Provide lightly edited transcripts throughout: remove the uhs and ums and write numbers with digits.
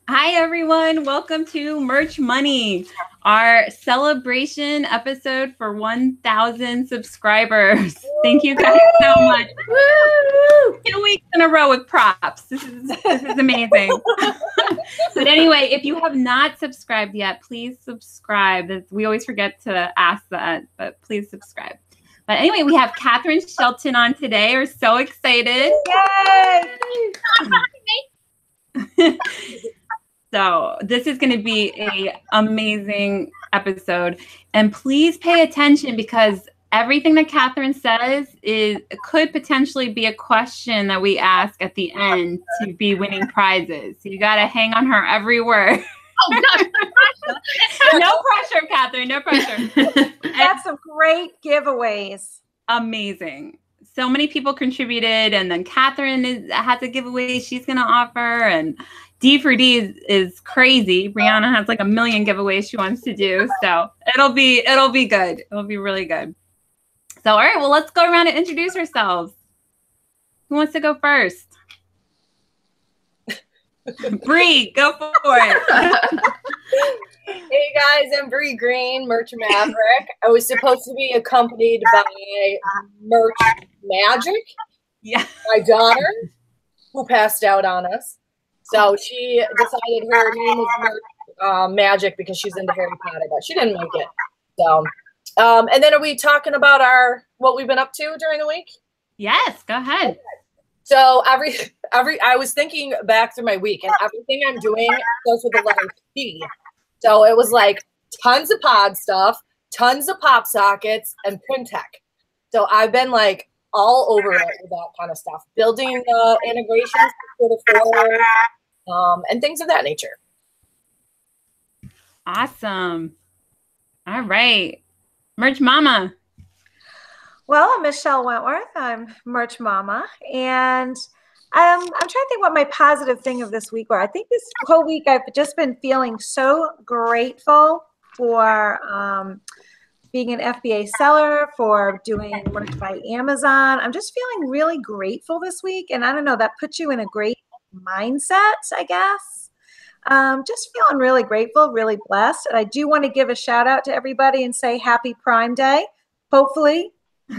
Hi, everyone. Welcome to Merch Money, our celebration episode for 1,000 subscribers. Thank you guys so much. Woo! 2 weeks in a row with props. This is amazing. But anyway, if you have not subscribed yet, please subscribe. We always forget to ask that, but please subscribe. But anyway, we have Katharyne Shelton on today. We're so excited. Yay! So this is going to be an amazing episode. And please pay attention because everything that Katharyne says could potentially be a question that we ask at the end to be winning prizes. So you got to hang on her every word. Oh, gosh, no pressure, Katharyne. No pressure. That's some great giveaways. Amazing. So many people contributed, and then Katharyne has a giveaway she's going to offer, and D for D is crazy. Brianna has like 1 million giveaways she wants to do, so it'll be good. It'll be really good. So, all right, well, let's go around and introduce ourselves. Who wants to go first? Bree, go for it. Hey guys, I'm Greene, Merch Maverick. I was supposed to be accompanied by Merch Magic, my daughter, who passed out on us. So she decided her name is Merch Magic because she's into Harry Potter, but she didn't make it. So, and then are we talking about what we've been up to during the week? Yes, go ahead. Okay. So I was thinking back through my week, and everything I'm doing goes with the letter P. So it was like tons of pod stuff, tons of pop sockets, and print tech. So I've been like all over it with that kind of stuff, building integrations for the floor, and things of that nature. Awesome. All right. Merch Mama. Well, I'm Michelle Wentworth. I'm Merch Mama. And I'm trying to think what my positive thing of this week were. I think this whole week I've just been feeling so grateful for being an FBA seller, for doing work by Amazon. I'm just feeling really grateful this week. And I don't know, that puts you in a great mindset, I guess. Just feeling really grateful, really blessed. And I do want to give a shout out to everybody and say happy Prime Day. Hopefully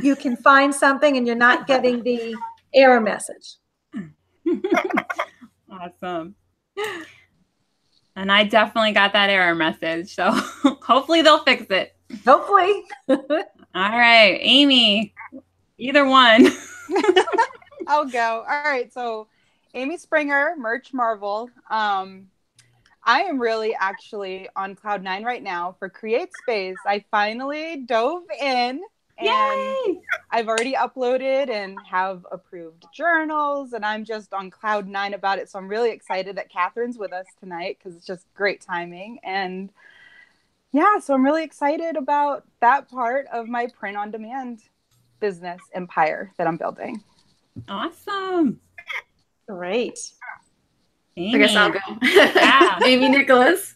you can find something and you're not getting the error message. Awesome. And I definitely got that error message. So hopefully they'll fix it. Hopefully. All right, Amy, either one. I'll go. All right. So Amy Springer, Merch Marvel. I am really actually on cloud 9 right now for CreateSpace. I finally dove in. And Yay! I've already uploaded and have approved journals, and I'm just on cloud 9 about it. So I'm really excited that Katharyne's with us tonight because it's just great timing. And yeah, so I'm really excited about that part of my print-on-demand business empire that I'm building. Awesome. Great. Amy. I guess I'll go. Yeah. Amy Nicholas,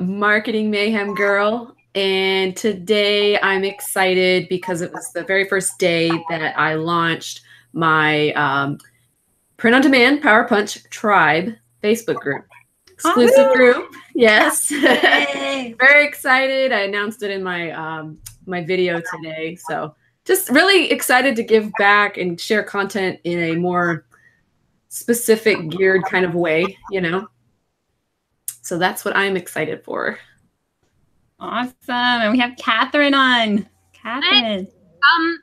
marketing mayhem girl. And today I'm excited because it was the very first day that I launched my Print on Demand Power Punch Tribe Facebook group. Exclusive group. Yes. Very excited. I announced it in my my video today. So just really excited to give back and share content in a more specific geared kind of way, you know. So that's what I'm excited for. Awesome. And we have Katharyne on. Katharyne.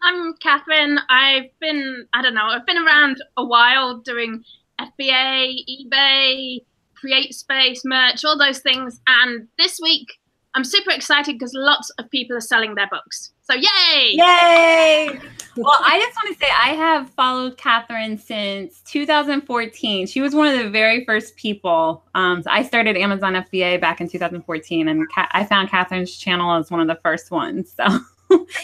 I'm Katharyne. I've been around a while doing FBA, eBay, CreateSpace, merch, all those things. And this week, I'm super excited because lots of people are selling their books. So yay! Yay! Well, I just want to say I have followed Katharyne since 2014. She was one of the very first people. So I started Amazon FBA back in 2014, and I found Katharyne's channel as one of the first ones. So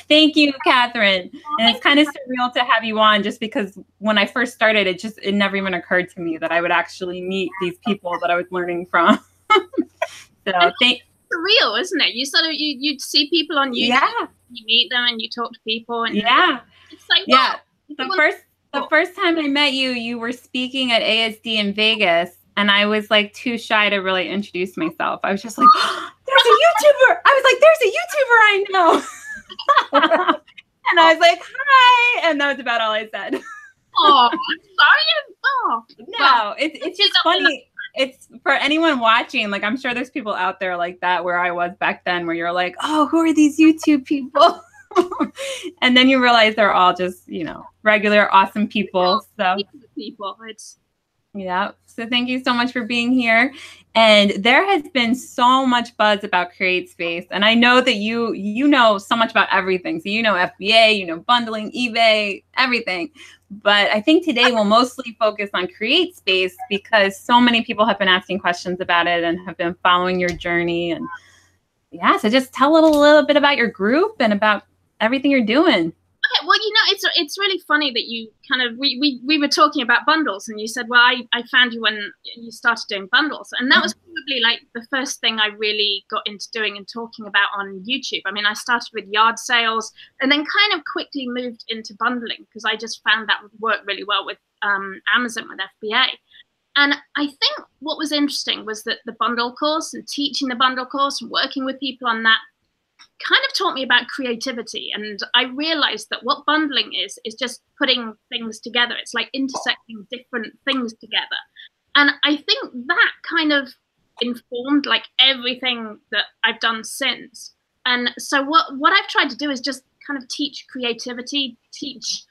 thank you, Katharyne. And it's kind of surreal to have you on just because when I first started, it never even occurred to me that I would actually meet these people that I was learning from. So thank surreal, isn't it? You sort of you see people on YouTube, yeah. You meet them and you talk to people, and yeah, it's like yeah. wow, The first time I met you, you were speaking at ASD in Vegas, and I was like too shy to really introduce myself. I was just like, oh, there's a YouTuber. I was like, there's a YouTuber I know. And I was like, hi. And that was about all I said. Oh, I'm sorry. Oh, no, it's just funny. It's for anyone watching, like, I'm sure there's people out there like that where I was back then, where you're like, oh, who are these YouTube people? And then you realize they're all just, you know, regular, awesome people. So it's yeah. So thank you so much for being here. And there has been so much buzz about CreateSpace. And I know that you know so much about everything. So you know FBA, you know bundling, eBay, everything. But I think today we'll mostly focus on CreateSpace because so many people have been asking questions about it and have been following your journey. And yeah, so just tell a little bit about your group and about everything you're doing. Okay, well, you know, it's really funny that you kind of we were talking about bundles, and you said, well, I found you when you started doing bundles, and that was probably like the first thing I really got into doing and talking about on YouTube. I mean, I started with yard sales, and then kind of quickly moved into bundling because I just found that would work really well with Amazon with FBA. And I think what was interesting was that the bundle course and teaching the bundle course and working with people on that kind of taught me about creativity. And I realized that what bundling is just putting things together. It's like intersecting different things together. And I think that kind of informed like everything that I've done since. And so what I've tried to do is just kind of teach creativity, teach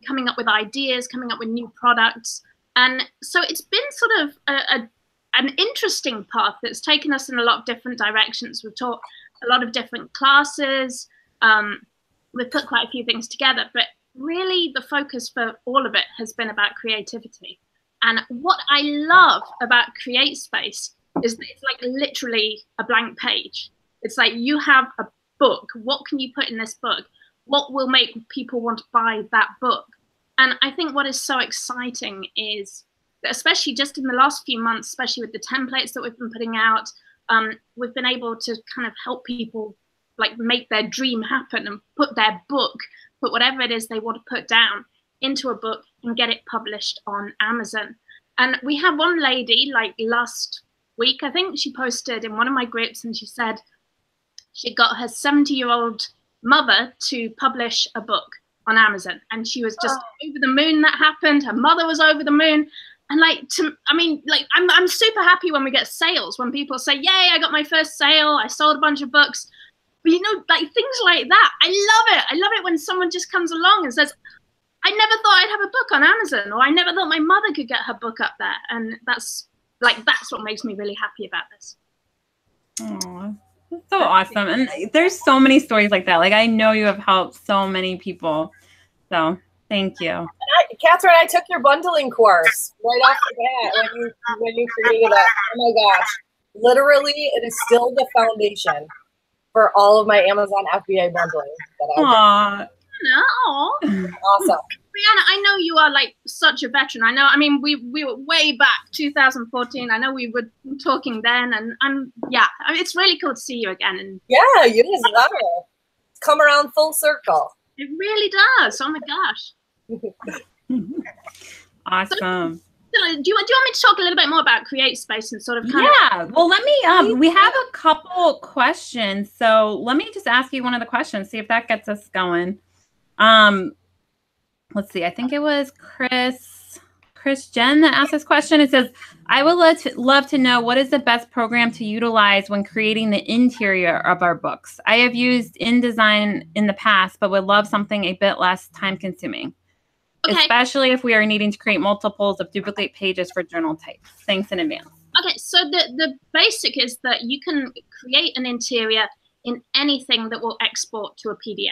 coming up with ideas, coming up with new products. And so it's been sort of an interesting path that's taken us in a lot of different directions. We've taught a lot of different classes. We've put quite a few things together, but really the focus for all of it has been about creativity. And what I love about CreateSpace is that it's like literally a blank page. It's like you have a book. What can you put in this book? What will make people want to buy that book? And I think what is so exciting is that, especially just in the last few months, especially with the templates that we've been putting out, we've been able to kind of help people like make their dream happen and put their book, put whatever it is they want to put down into a book and get it published on Amazon. And we had one lady like last week, I think she posted in one of my groups and she said she got her 70-year-old mother to publish a book on Amazon. And she was just over the moon that happened. Her mother was over the moon. And like, I'm super happy when we get sales, when people say, yay, I got my first sale. I sold a bunch of books. But you know, like things like that, I love it. I love it when someone just comes along and says, I never thought I'd have a book on Amazon, or I never thought my mother could get her book up there. And that's what makes me really happy about this. Oh, that's so awesome. And there's so many stories like that. Like, I know you have helped so many people. So thank you. Katharyne, I took your bundling course right off the bat when you created it. Oh my gosh. Literally, it is still the foundation for all of my Amazon FBA bundling that Aww. No. Awesome. Brianna, I know you are like such a veteran. I mean, we were way back 2014. I know we were talking then, and yeah, I mean, it's really cool to see you again. And yeah, you as well. It's come around full circle. It really does. Oh my gosh. Awesome. So, do you want me to talk a little bit more about CreateSpace and sort of well, let me we have a couple questions, so let me just ask you one of the questions, see if that gets us going. Let's see, I think it was Chris Jen that asked this question. It says, I would love to know what is the best program to utilize when creating the interior of our books. I have used InDesign in the past, but would love something a bit less time consuming. Okay. Especially if we are needing to create multiples of duplicate pages for journal types. Thanks in advance. Okay, so the basic is that you can create an interior in anything that will export to a PDF.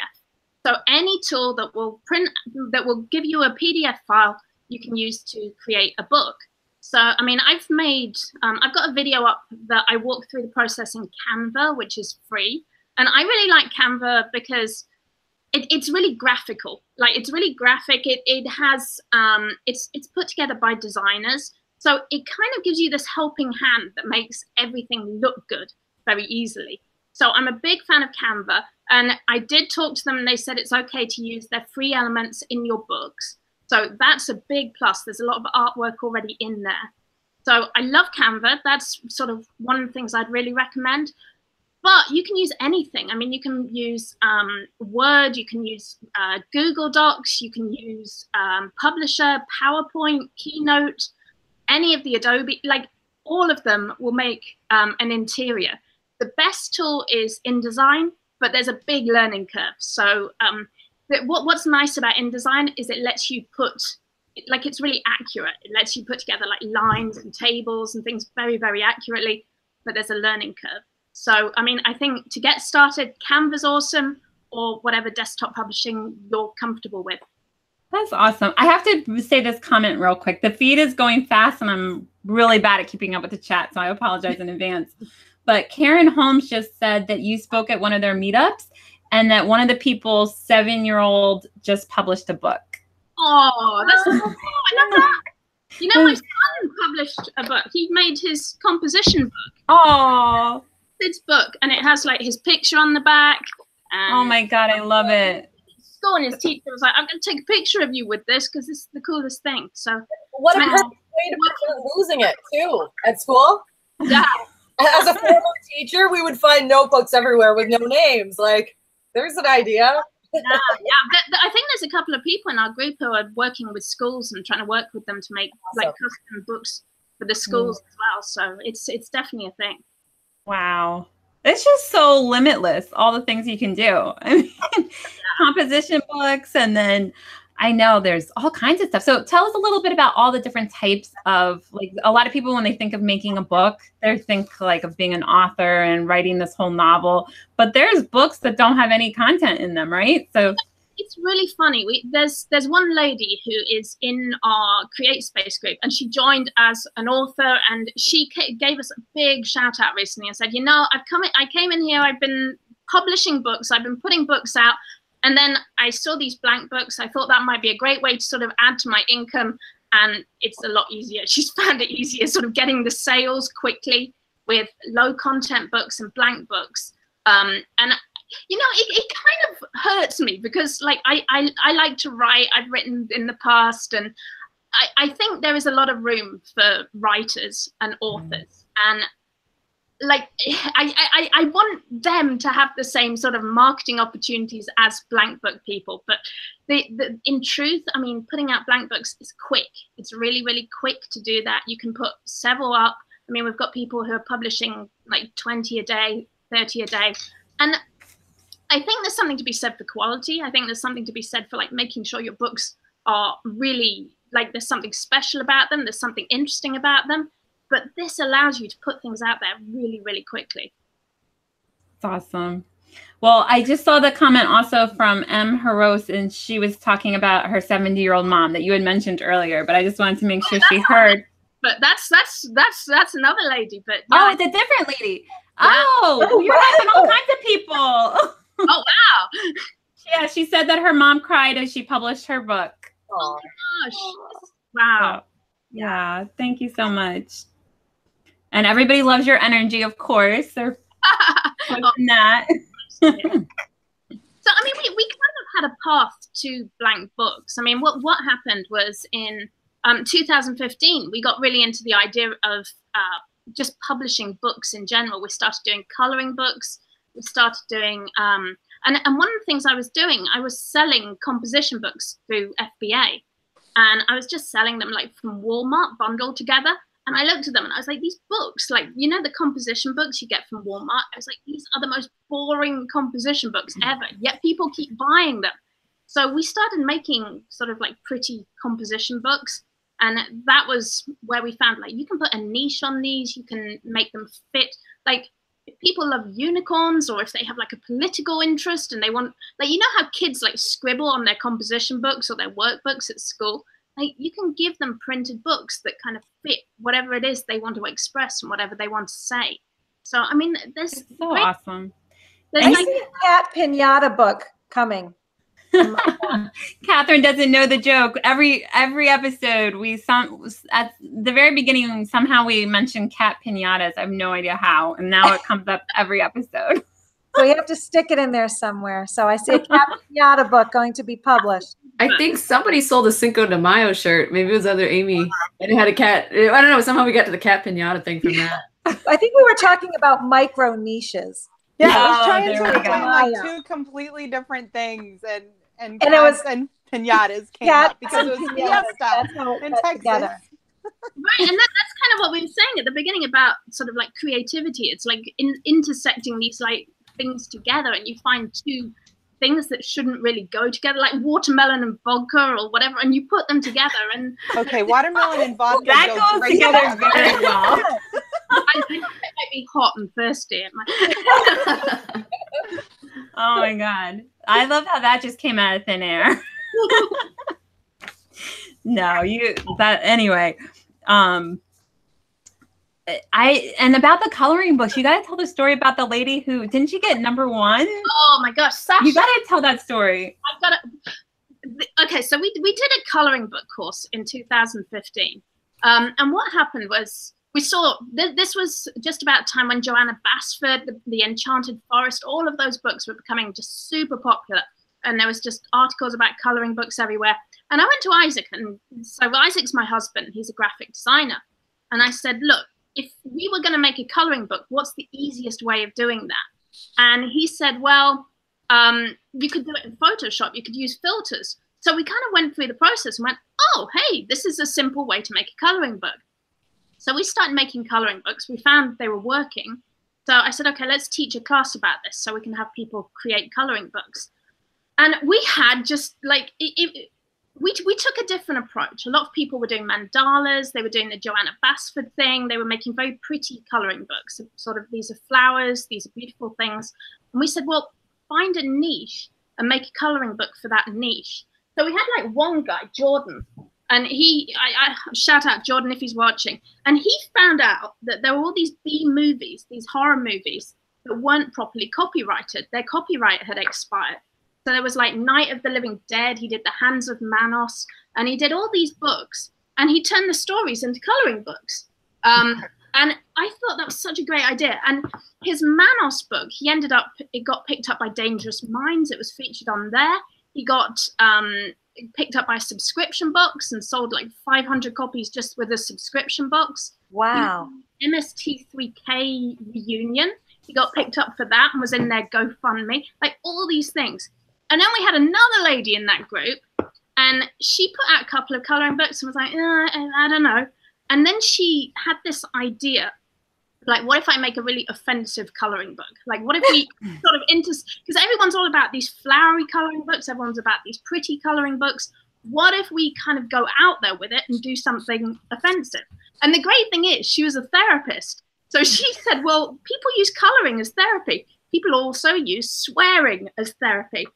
So any tool that will give you a PDF file, you can use to create a book. So, I mean, I've got a video up that I walk through the process in Canva, which is free. And I really like Canva because it's really graphical. Like, it's really graphic. It has, it's put together by designers. So it kind of gives you this helping hand that makes everything look good very easily. So I'm a big fan of Canva, and I did talk to them and they said it's okay to use their free elements in your books. So that's a big plus. There's a lot of artwork already in there. So I love Canva. That's sort of one of the things I'd really recommend. But you can use anything. I mean, you can use Word, you can use Google Docs, you can use Publisher, PowerPoint, Keynote, any of the Adobe, like all of them will make an interior. The best tool is InDesign, but there's a big learning curve. So what's nice about InDesign is it lets you put, like it's really accurate. It lets you put together like lines and tables and things very, very accurately, but there's a learning curve. So, I mean, I think to get started, Canva's awesome, or whatever desktop publishing you're comfortable with. That's awesome. I have to say this comment real quick. The feed is going fast, and I'm really bad at keeping up with the chat, so I apologize in advance. But Karen Holmes just said that you spoke at one of their meetups, and that one of the people's 7-year-old just published a book. Oh, that's so cool. I love that. You know, my son published a book. He made his composition book. Oh. His book, and it has like his picture on the back. And oh my God, I love it. School, and his teacher was like, "I'm going to take a picture of you with this because this is the coolest thing." So, what a perfect way to prevent losing it too at school. Yeah. As a former teacher, we would find notebooks everywhere with no names. Like, there's an idea. Yeah. But I think there's a couple of people in our group who are working with schools and trying to work with them to make like custom books for the schools as well. So it's definitely a thing. Wow. It's just so limitless, all the things you can do. I mean, composition books, and then I know there's all kinds of stuff. So tell us a little bit about all the different types of, like, a lot of people, when they think of making a book, they think like of being an author and writing this whole novel, but there's books that don't have any content in them, right? So it's really funny. There's one lady who is in our CreateSpace group, and she joined as an author, and she gave us a big shout out recently and said, you know, I came in here, I've been publishing books, I've been putting books out, and then I saw these blank books. I thought that might be a great way to sort of add to my income, and it's a lot easier. She's found it easier sort of getting the sales quickly with low content books and blank books. And you know, it kind of hurts me because, like, I like to write. I've written in the past, and I think there is a lot of room for writers and authors. And, like, I want them to have the same sort of marketing opportunities as blank book people. But in truth, I mean, putting out blank books is quick. It's really, really quick to do that. You can put several up. I mean, we've got people who are publishing like 20 a day, 30 a day. And I think there's something to be said for quality. I think there's something to be said for, like, making sure your books are really, like, there's something special about them. There's something interesting about them. But this allows you to put things out there really, really quickly. That's awesome. Well, I just saw the comment also from M. Haros, and she was talking about her 70-year-old mom that you had mentioned earlier, but I just wanted to make sure she heard. But that's another lady. But yeah. Oh, it's a different lady. Yeah. Oh, you're having all kinds of people. Oh, wow. Yeah, she said that her mom cried as she published her book. Oh my gosh. Wow. So, yeah, thank you so much. And everybody loves your energy, of course. They're that. So, I mean, we kind of had a path to blank books. I mean, what happened was in 2015, we got really into the idea of just publishing books in general. We started doing coloring books. We started doing, and one of the things I was doing, I was selling composition books through FBA. And I was just selling them, like, from Walmart, bundled together. And I looked at them and I was like, these books, like, you know, the composition books you get from Walmart, I was like, these are the most boring composition books ever, yet people keep buying them. So we started making sort of like pretty composition books. And that was where we found, like, you can put a niche on these, you can make them fit. Like, if people love unicorns, or if they have like a political interest and they want, like, you know how kids like scribble on their composition books or their workbooks at school? Like, you can give them printed books that kind of fit whatever it is they want to express and whatever they want to say. So, I mean, there's so awesome. There's like a cat pinata book coming. Katharyne doesn't know the joke. Every episode, at the very beginning, somehow we mentioned cat pinatas. I have no idea how, and now it comes up every episode. So we have to stick it in there somewhere. So I see a Cat Pinata book going to be published. I think somebody sold a Cinco de Mayo shirt. Maybe it was other Amy. And it had a cat. I don't know. Somehow we got to the Cat Pinata thing from that. I think we were talking about micro niches. Yeah, I was trying there to we explain go. like two completely different things, and it was and pinatas came cats up because it and was pinatas. fiesta That's how it in got Texas. together. Right, and that's kind of what we were saying at the beginning about sort of like creativity. It's like intersecting these like things together, and you find two things that shouldn't really go together, like watermelon and vodka or whatever, and you put them together. And Okay, watermelon and vodka That go goes great together very well. I think it might be hot and thirsty. Oh my God. I love how that just came out of thin air. No, anyway. And about the coloring books, you got to tell the story about the lady who, didn't she get #1? Oh my gosh, Sasha. You got to tell that story. I've got it. Okay, so we did a coloring book course in 2015. And what happened was we saw, this was just about time when Joanna Basford, the Enchanted Forest, all of those books were becoming just super popular. And there was just articles about coloring books everywhere. And I went to Isaac, and so Isaac's my husband. He's a graphic designer. And I said, look, if we were going to make a coloring book, what's the easiest way of doing that? And he said, well, you could do it in Photoshop. You could use filters. So we kind of went through the process and went, oh, hey, this is a simple way to make a coloring book. So we started making coloring books. We found they were working. So I said, okay, let's teach a class about this so we can have people create coloring books. And we had just like, we took a different approach. A lot of people were doing mandalas. They were doing the Joanna Basford thing. They were making very pretty coloring books. Sort of, these are flowers. These are beautiful things. And we said, well, find a niche and make a coloring book for that niche. So we had like one guy, Jordan, and I shout out Jordan if he's watching. And he found out that there were all these B movies, these horror movies that weren't properly copyrighted. Their copyright had expired. So there was like Night of the Living Dead. He did The Hands of Manos, and he did all these books, and he turned the stories into coloring books. And I thought that was such a great idea. And his Manos book, it got picked up by Dangerous Minds. It was featured on there. He got picked up by subscription box and sold like 500 copies just with a subscription box. Wow. MST3K reunion. He got picked up for that and was in their GoFundMe. Like all these things. And then we had another lady in that group, and she put out a couple of coloring books and was like, I don't know. And then she had this idea, like, what if I make a really offensive coloring book? Like, what if we sort of because everyone's all about these flowery coloring books, everyone's about these pretty coloring books. What if we kind of go out there with it and do something offensive? And the great thing is, she was a therapist. So she said, well, people use coloring as therapy. People also use swearing as therapy.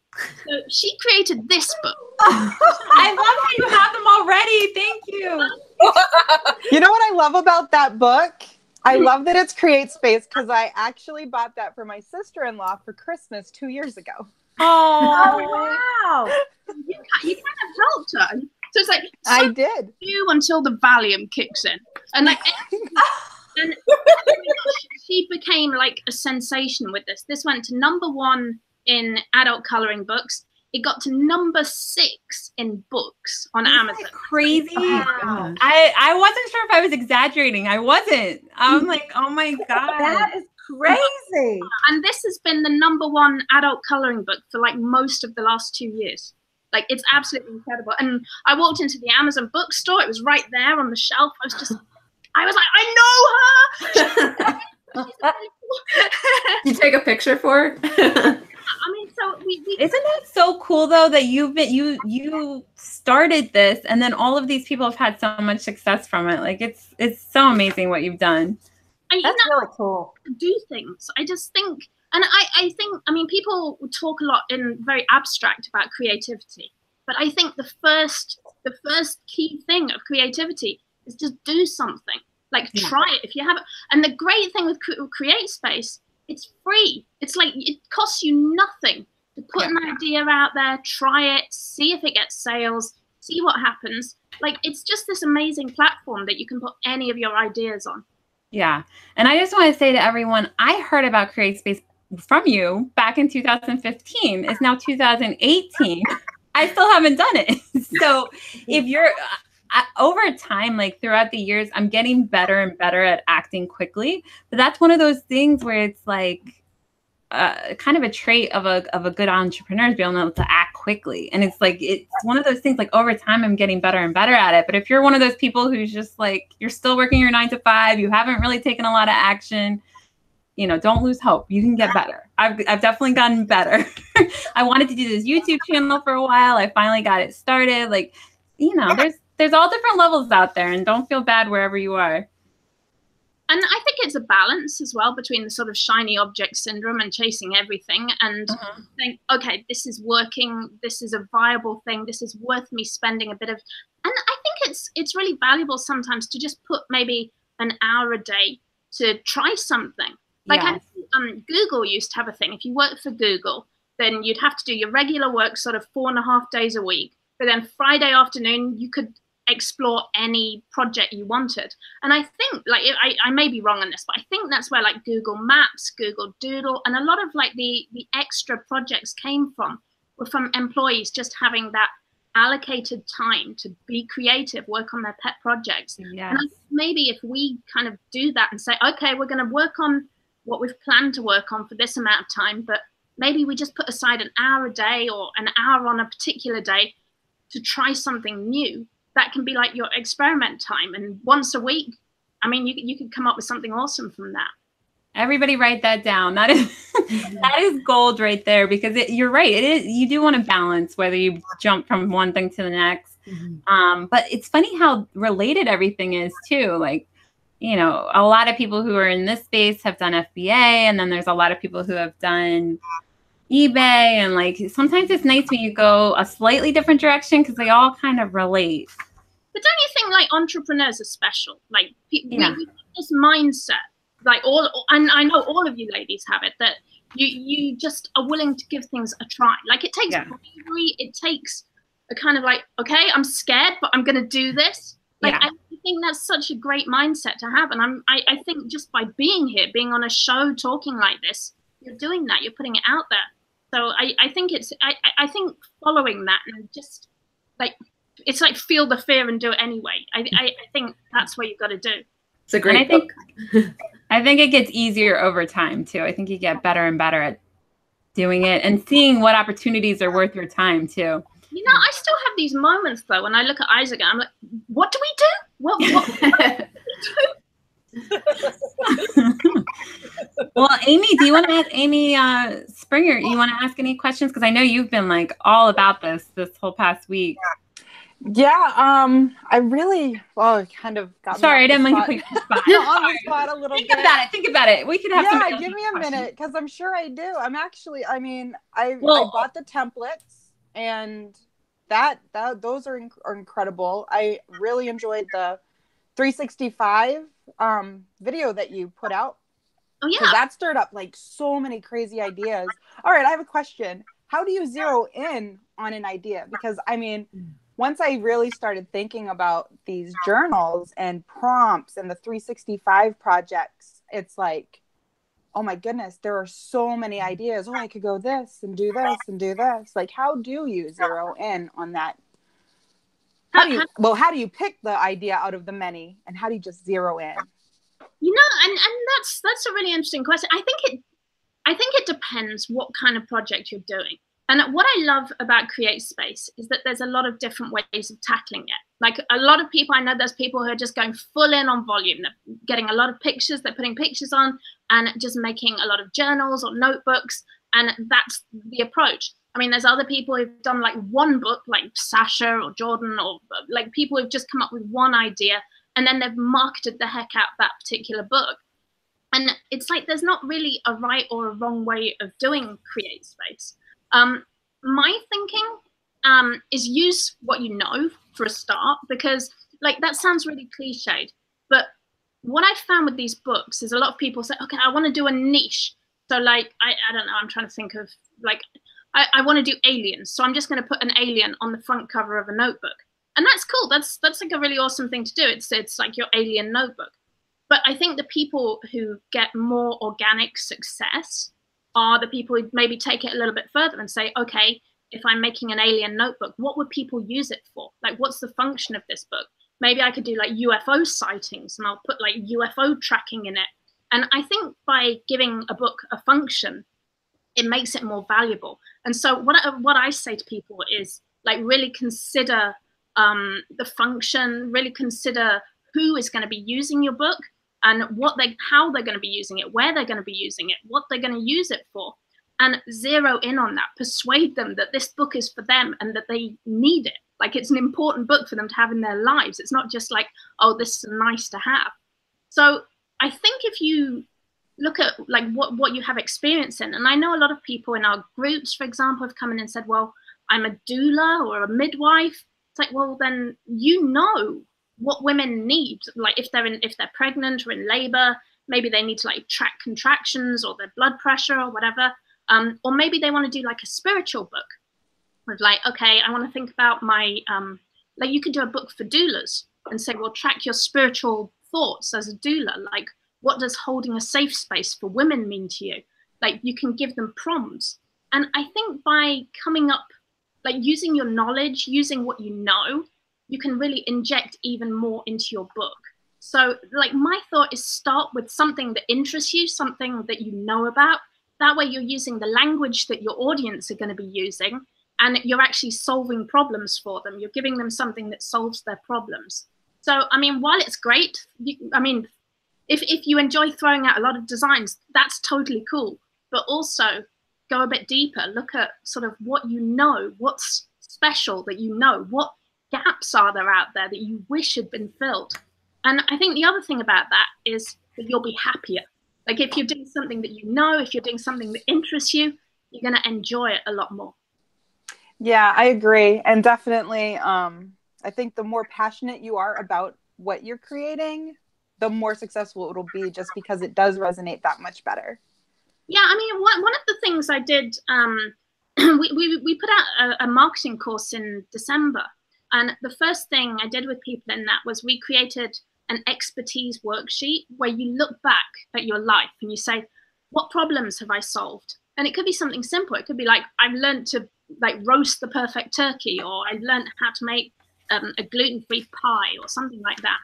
So she created this book. I love how you have them already. Thank you. You know what I love about that book? I love that it's CreateSpace, because I actually bought that for my sister-in-law for Christmas 2 years ago. Oh, wow. You kind of helped her. So it's like, I did. You until the Valium kicks in. And like, and she became like a sensation with this. This went to #1 in adult coloring books. It got to #6 in books on Amazon. Crazy. Wow. I wasn't sure if I was exaggerating. I wasn't. I'm like, oh my God. That is crazy. And this has been the #1 adult coloring book for like most of the last 2 years. Like, it's absolutely incredible. And I walked into the Amazon bookstore. It was right there on the shelf. I was like, I know her. You take a picture for her? I mean, so we Isn't that so cool though that you started this and then all of these people have had so much success from it? Like it's so amazing what you've done. That's really cool. Do things. I just think, and I think, I mean, people talk a lot in very abstract about creativity, but I think the first key thing of creativity is just do something. Like try it if you have it. And the great thing with CreateSpace, it's free. It's like it costs you nothing to put an idea out there, try it, see if it gets sales, see what happens. Like it's just this amazing platform that you can put any of your ideas on. Yeah. And I just want to say to everyone, I heard about CreateSpace from you back in 2015. It's now 2018. I still haven't done it. So if you're over time, like throughout the years, I'm getting better and better at acting quickly. But that's one of those things where it's like kind of a trait of a good entrepreneur is being able to act quickly. And it's like, it's one of those things, like over time, I'm getting better and better at it. But if you're one of those people who's just like, you're still working your 9 to 5, you haven't really taken a lot of action, you know, don't lose hope. You can get better. I've definitely gotten better. I wanted to do this YouTube channel for a while. I finally got it started. Like, you know, there's all different levels out there, and don't feel bad wherever you are. And I think it's a balance as well between the sort of shiny object syndrome and chasing everything and think, okay, this is working. This is a viable thing. This is worth me spending a bit of, and I think it's really valuable sometimes to just put maybe an hour a day to try something. Like Google used to have a thing. If you worked for Google, then you'd have to do your regular work sort of 4.5 days a week. But then Friday afternoon, you could explore any project you wanted. And I think, like, I may be wrong on this, but I think that's where like Google Maps, Google Doodle, and a lot of like the extra projects came from, were from employees just having that allocated time to be creative, work on their pet projects. Yes. And I think maybe if we kind of do that and say, okay, we're going to work on what we've planned to work on for this amount of time, but maybe we just put aside an hour a day or an hour on a particular day to try something new. That can be like your experiment time. And once a week, I mean, you could come up with something awesome from that. Everybody write that down. That is that is gold right there, because you're right. It is, you do want to balance whether you jump from one thing to the next. But it's funny how related everything is too. Like, you know, a lot of people who are in this space have done FBA, and then there's a lot of people who have done eBay, and like sometimes it's nice when you go a slightly different direction because they all kind of relate. But don't you think like entrepreneurs are special? Like we have this mindset, like and I know all of you ladies have it, that you just are willing to give things a try. Like it takes bravery, it takes a kind of like, okay, I'm scared, but I'm going to do this. Like I think that's such a great mindset to have, and I think just by being here, being on a show, talking like this, you're doing that. You're putting it out there. So I think I think following that and just like, it's like feel the fear and do it anyway. I think that's what you've got to do. It's a great book. I think it gets easier over time too. I think you get better and better at doing it and seeing what opportunities are worth your time too. You know, I still have these moments though when I look at Isaac and I'm like, what do we do? What do we do? Well, Amy, do you want to ask Amy Springer? You want to ask any questions? Because I know you've been like all about this whole past week. Yeah, I really kind of got. Sorry, I didn't mean to put you on the spot. On the spot a little bit. Think about it. We could have. Yeah, give me a minute because I'm sure I do. I'm actually. I mean, I bought the templates, and those are incredible. I really enjoyed the 365 video that you put out. Oh yeah, that stirred up like so many crazy ideas. All right, I have a question. How do you zero in on an idea? Because I mean, once I really started thinking about these journals and prompts and the 365 projects, it's like, oh my goodness, there are so many ideas. Oh, I could go this and do this and do this. Like, how do you zero in on that? How do you pick the idea out of the many, and how do you just zero in? You know, and that's a really interesting question. I think it depends what kind of project you're doing. And what I love about CreateSpace is that there's a lot of different ways of tackling it. Like a lot of people, I know there's people who are just going full in on volume. They're getting a lot of pictures, they're putting pictures on and just making a lot of journals or notebooks. And that's the approach. I mean, there's other people who've done like one book, like Sasha or Jordan, or like people who've just come up with one idea and then they've marketed the heck out that particular book. And it's like there's not really a right or a wrong way of doing CreateSpace. My thinking is use what you know for a start, because like that sounds really cliched, but what I found with these books is a lot of people say, okay, I want to do a niche. So like, I don't know, I'm trying to think of like, I want to do aliens. So I'm just going to put an alien on the front cover of a notebook. And that's cool. That's like a really awesome thing to do. It's like your alien notebook. But I think the people who get more organic success are the people who maybe take it a little bit further and say, okay, if I'm making an alien notebook, what would people use it for? Like, what's the function of this book? Maybe I could do like UFO sightings and I'll put like UFO tracking in it. And I think by giving a book a function, it makes it more valuable. And so what I say to people is like, really consider the function, really consider who is going to be using your book and how they're going to be using it, where they're going to be using it, what they're going to use it for, and zero in on that. Persuade them that this book is for them and that they need it. Like, it's an important book for them to have in their lives. It's not just like, oh, this is nice to have. So I think if you look at like what you have experience in, and I know a lot of people in our groups, for example, have come in and said, well, I'm a doula or a midwife. It's like, well, then you know what women need. Like if they're pregnant or in labor, maybe they need to like track contractions or their blood pressure or whatever. Or maybe they want to do like a spiritual book with like, okay, I want to think about my, like you could do a book for doulas and say, well, track your spiritual thoughts as a doula. Like, what does holding a safe space for women mean to you? Like, you can give them prompts. And I think by coming up, like using your knowledge, using what you know, you can really inject even more into your book. So like my thought is start with something that interests you, something that you know about. That way you're using the language that your audience are going to be using, and you're actually solving problems for them. You're giving them something that solves their problems. So, I mean, while it's great, I mean, if you enjoy throwing out a lot of designs, that's totally cool. But also go a bit deeper, look at sort of what you know, what's special that you know, what gaps are there out there that you wish had been filled. And I think the other thing about that is that you'll be happier. Like if you're doing something that you know, if you're doing something that interests you, you're going to enjoy it a lot more. Yeah, I agree. And definitely, I think the more passionate you are about what you're creating, the more successful it'll be, just because it does resonate that much better. Yeah, I mean, one of the things I did, we put out a marketing course in December. And the first thing I did with people in that was we created an expertise worksheet where you look back at your life and you say, what problems have I solved? And it could be something simple. It could be like, I've learned to like roast the perfect turkey, or I've learned how to make a gluten-free pie or something like that.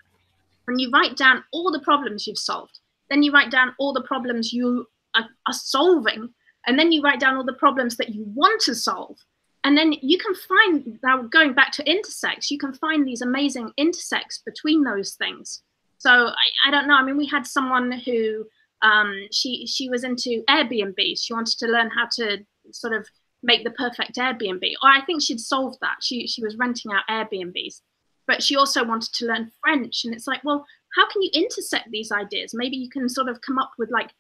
And you write down all the problems you've solved. Then you write down all the problems you are solving. And then you write down all the problems that you want to solve. And then you can find, now going back to intersects, you can find these amazing intersects between those things. So I don't know. I mean, we had someone who, she was into Airbnb. She wanted to learn how to sort of make the perfect Airbnb. Or I think she'd solved that. She was renting out Airbnbs. But she also wanted to learn French. And it's like, well, how can you intersect these ideas? Maybe you can sort of come up with like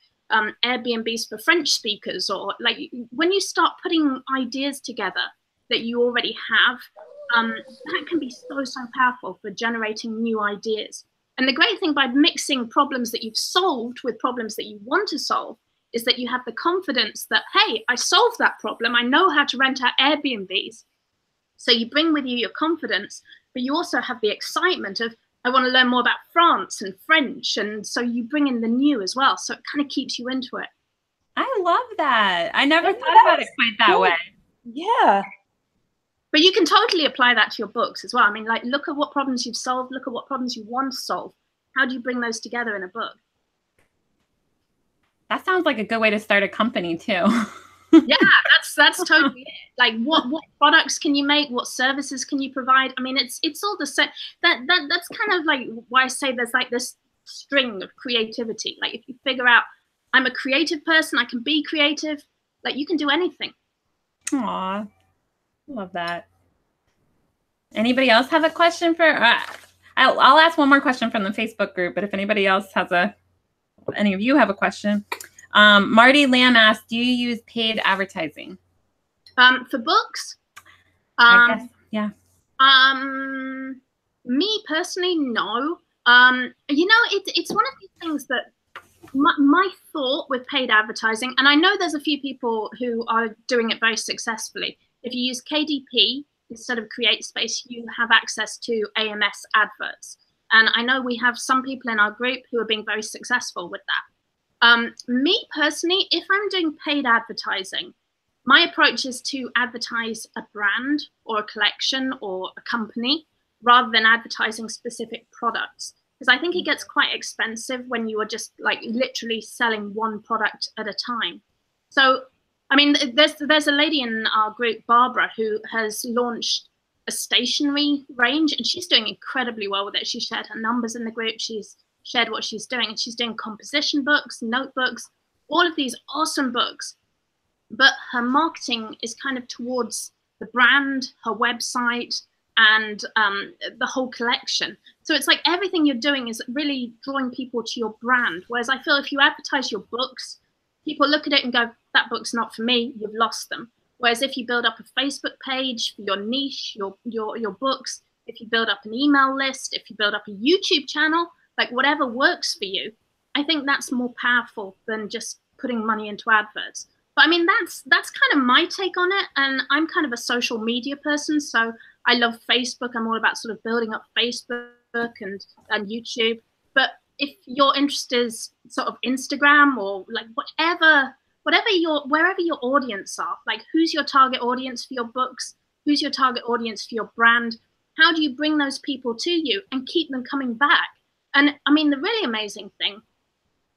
Airbnbs for French speakers, or like when you start putting ideas together that you already have, that can be so powerful for generating new ideas. And the great thing by mixing problems that you've solved with problems that you want to solve is that you have the confidence that, hey, I solved that problem. I know how to rent out Airbnbs. So you bring with you your confidence, but you also have the excitement of, I want to learn more about France and French. And so you bring in the new as well. So it kind of keeps you into it. I love that. I never thought about it quite that way. Yeah. But you can totally apply that to your books as well. I mean, like, look at what problems you've solved. Look at what problems you want to solve. How do you bring those together in a book? That sounds like a good way to start a company too. Yeah, that's totally it. Like, what products can you make? What services can you provide? I mean, it's all the same. That's kind of like why I say there's like this string of creativity. Like, if you figure out, I'm a creative person, I can be creative. Like, you can do anything. Aw, love that. Anybody else have a question for? I'll ask one more question from the Facebook group. But if anybody else has any of you have a question. Marty Lamb asked, do you use paid advertising? For books? I guess, yeah. Me personally, no. You know, it's one of these things that my thought with paid advertising, and I know there's a few people who are doing it very successfully. If you use KDP instead of CreateSpace, you have access to AMS adverts. And I know we have some people in our group who are being very successful with that. Me personally, if I'm doing paid advertising, my approach is to advertise a brand or a collection or a company rather than advertising specific products. Because I think it gets quite expensive when you are just like literally selling one product at a time. So, I mean, there's a lady in our group, Barbara, who has launched a stationery range, and she's doing incredibly well with it. She shared her numbers in the group. She's shared what she's doing, and she's doing composition books, notebooks, all of these awesome books. But her marketing is kind of towards the brand, her website, and the whole collection. So it's like everything you're doing is really drawing people to your brand. Whereas I feel if you advertise your books, people look at it and go, that book's not for me, you've lost them. Whereas if you build up a Facebook page for your niche, your books, if you build up an email list, if you build up a YouTube channel, like whatever works for you, I think that's more powerful than just putting money into adverts. But I mean, that's kind of my take on it. And I'm kind of a social media person. So I love Facebook. I'm all about sort of building up Facebook and YouTube. But if your interest is sort of Instagram or like wherever your audience are, like who's your target audience for your books? Who's your target audience for your brand? How do you bring those people to you and keep them coming back? And I mean, the really amazing thing,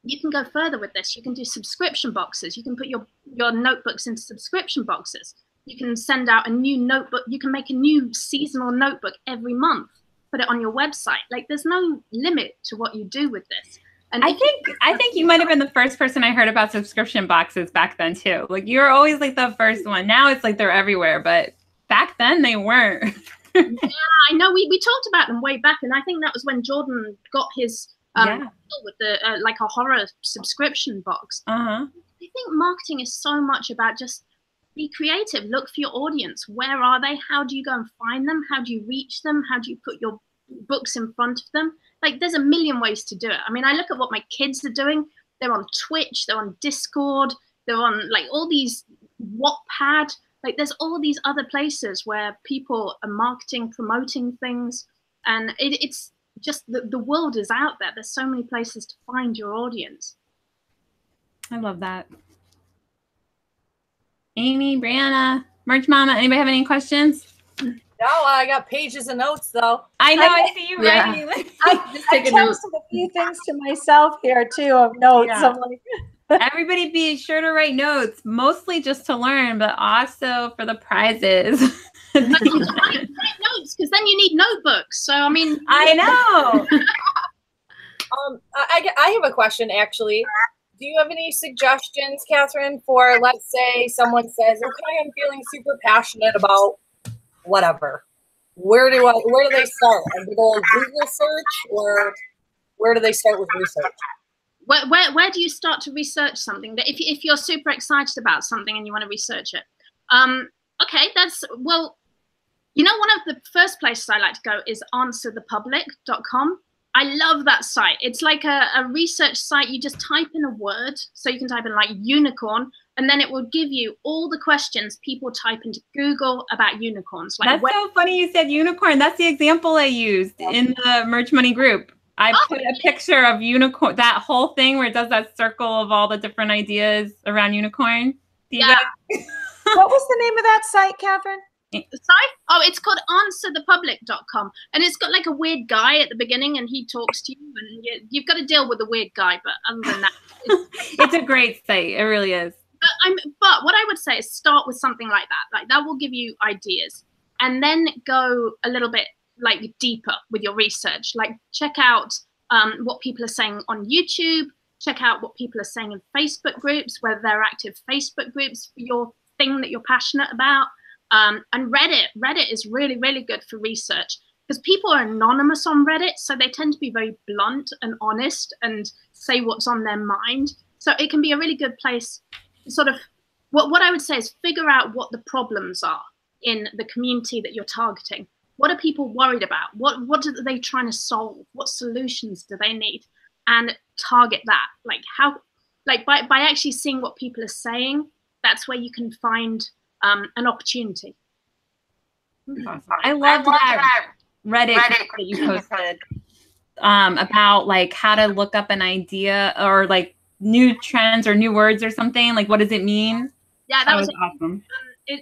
you can go further with this. You can do subscription boxes. You can put your notebooks into subscription boxes. You can send out a new notebook. You can make a new seasonal notebook every month, put it on your website. Like there's no limit to what you do with this. And I think you might have been the first person I heard about subscription boxes back then too. Like you were always like the first one. Now it's like they're everywhere, but back then they weren't. Yeah, I know. We talked about them way back, and I think that was when Jordan got his with the like a horror subscription box. I think marketing is so much about just be creative, look for your audience. Where are they? How do you go and find them? How do you reach them? How do you put your books in front of them? Like there's a million ways to do it. I mean, I look at what my kids are doing. They're on Twitch, they're on Discord, they're on like all these Wattpad. Like there's all these other places where people are marketing, promoting things. And it's just the world is out there. There's so many places to find your audience. I love that. Amy, Brianna, Merch Mama, anybody have any questions? No, I got pages of notes though. I know, I see you writing. I texted a few things to myself here too of notes. Yeah. I'm like, everybody be sure to write notes, mostly just to learn, but also for the prizes. Write notes, because then you need notebooks. So I mean, I know. I have a question actually. Do you have any suggestions, Katharyne, for let's say someone says, okay, I'm feeling super passionate about whatever. Where do they start? A big old Google search, or where do they start with research? Where do you start to research something? That if you're super excited about something and you want to research it, okay, well, you know, one of the first places I like to go is answerthepublic.com. I love that site. It's like a research site. You just type in a word. So you can type in like unicorn, and then it will give you all the questions people type into Google about unicorns. Like that's so funny you said unicorn. That's the example I used in the Merch Money group. I put a picture of unicorn, that whole thing where it does that circle of all the different ideas around unicorn. Yeah. What was the name of that site, Katharyne? Sorry? Oh, it's called answerthepublic.com. And it's got like a weird guy at the beginning, and he talks to you, and you've got to deal with the weird guy. But other than that, it's a great site. It really is. But what I would say is start with something like that. Like that will give you ideas, and then go a little bit like deeper with your research. Like check out what people are saying on YouTube. Check out what people are saying in Facebook groups, whether they're active Facebook groups for your thing that you're passionate about. And Reddit is really, really good for research because people are anonymous on Reddit. So they tend to be very blunt and honest and say what's on their mind. So it can be a really good place. Sort of what I would say is figure out what the problems are in the community that you're targeting. What are people worried about? What are they trying to solve? What solutions do they need? And target that. Like how, like by actually seeing what people are saying, that's where you can find an opportunity. Awesome. I loved that Reddit that you posted about like how to look up an idea or like new trends or new words or something? Like, what does it mean? Yeah, that was awesome.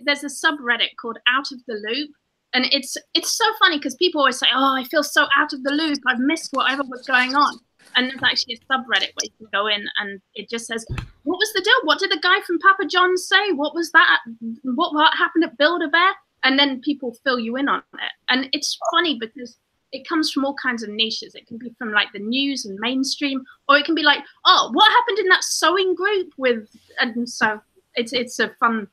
There's a subreddit called Out of the Loop. And it's so funny because people always say, oh, I feel so out of the loop. I've missed whatever was going on. And there's actually a subreddit where you can go in and it just says, what was the deal? What did the guy from Papa John's say? What was that? What happened at Build-A-Bear? And then people fill you in on it. And it's funny because it comes from all kinds of niches. It can be from like the news and mainstream, or it can be like, oh, what happened in that sewing group with, and so it's a fun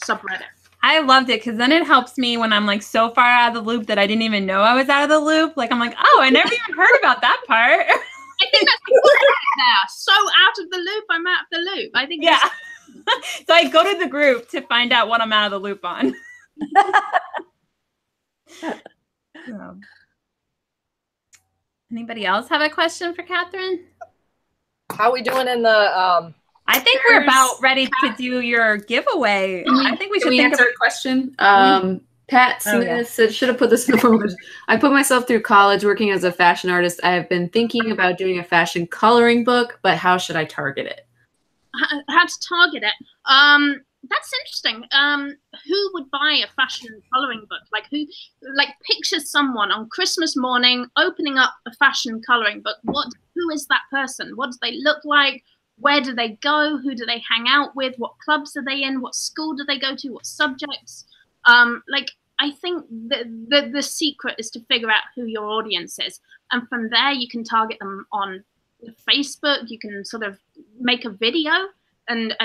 subreddit. I loved it because then it helps me when I'm like so far out of the loop that I didn't even know I was out of the loop. Like I'm like, oh, I never even heard about that part. I think that's there. So out of the loop, I'm out of the loop. I think. Yeah. So I go to the group to find out what I'm out of the loop on. Yeah. Anybody else have a question for Katharyne? How are we doing in the? I think we're about ready to do your giveaway. I think we should answer a question. Pat Smith said, should have put this in the form. I put myself through college working as a fashion artist. I have been thinking about doing a fashion coloring book, but how should I target it? How to target it? That's interesting. Who would buy a fashion coloring book? Like who? Like picture someone on Christmas morning opening up a fashion coloring book. Who is that person? What do they look like? Where do they go? Who do they hang out with? What clubs are they in? What school do they go to? What subjects? Like, I think the secret is to figure out who your audience is. And from there, you can target them on Facebook. You can sort of make a video and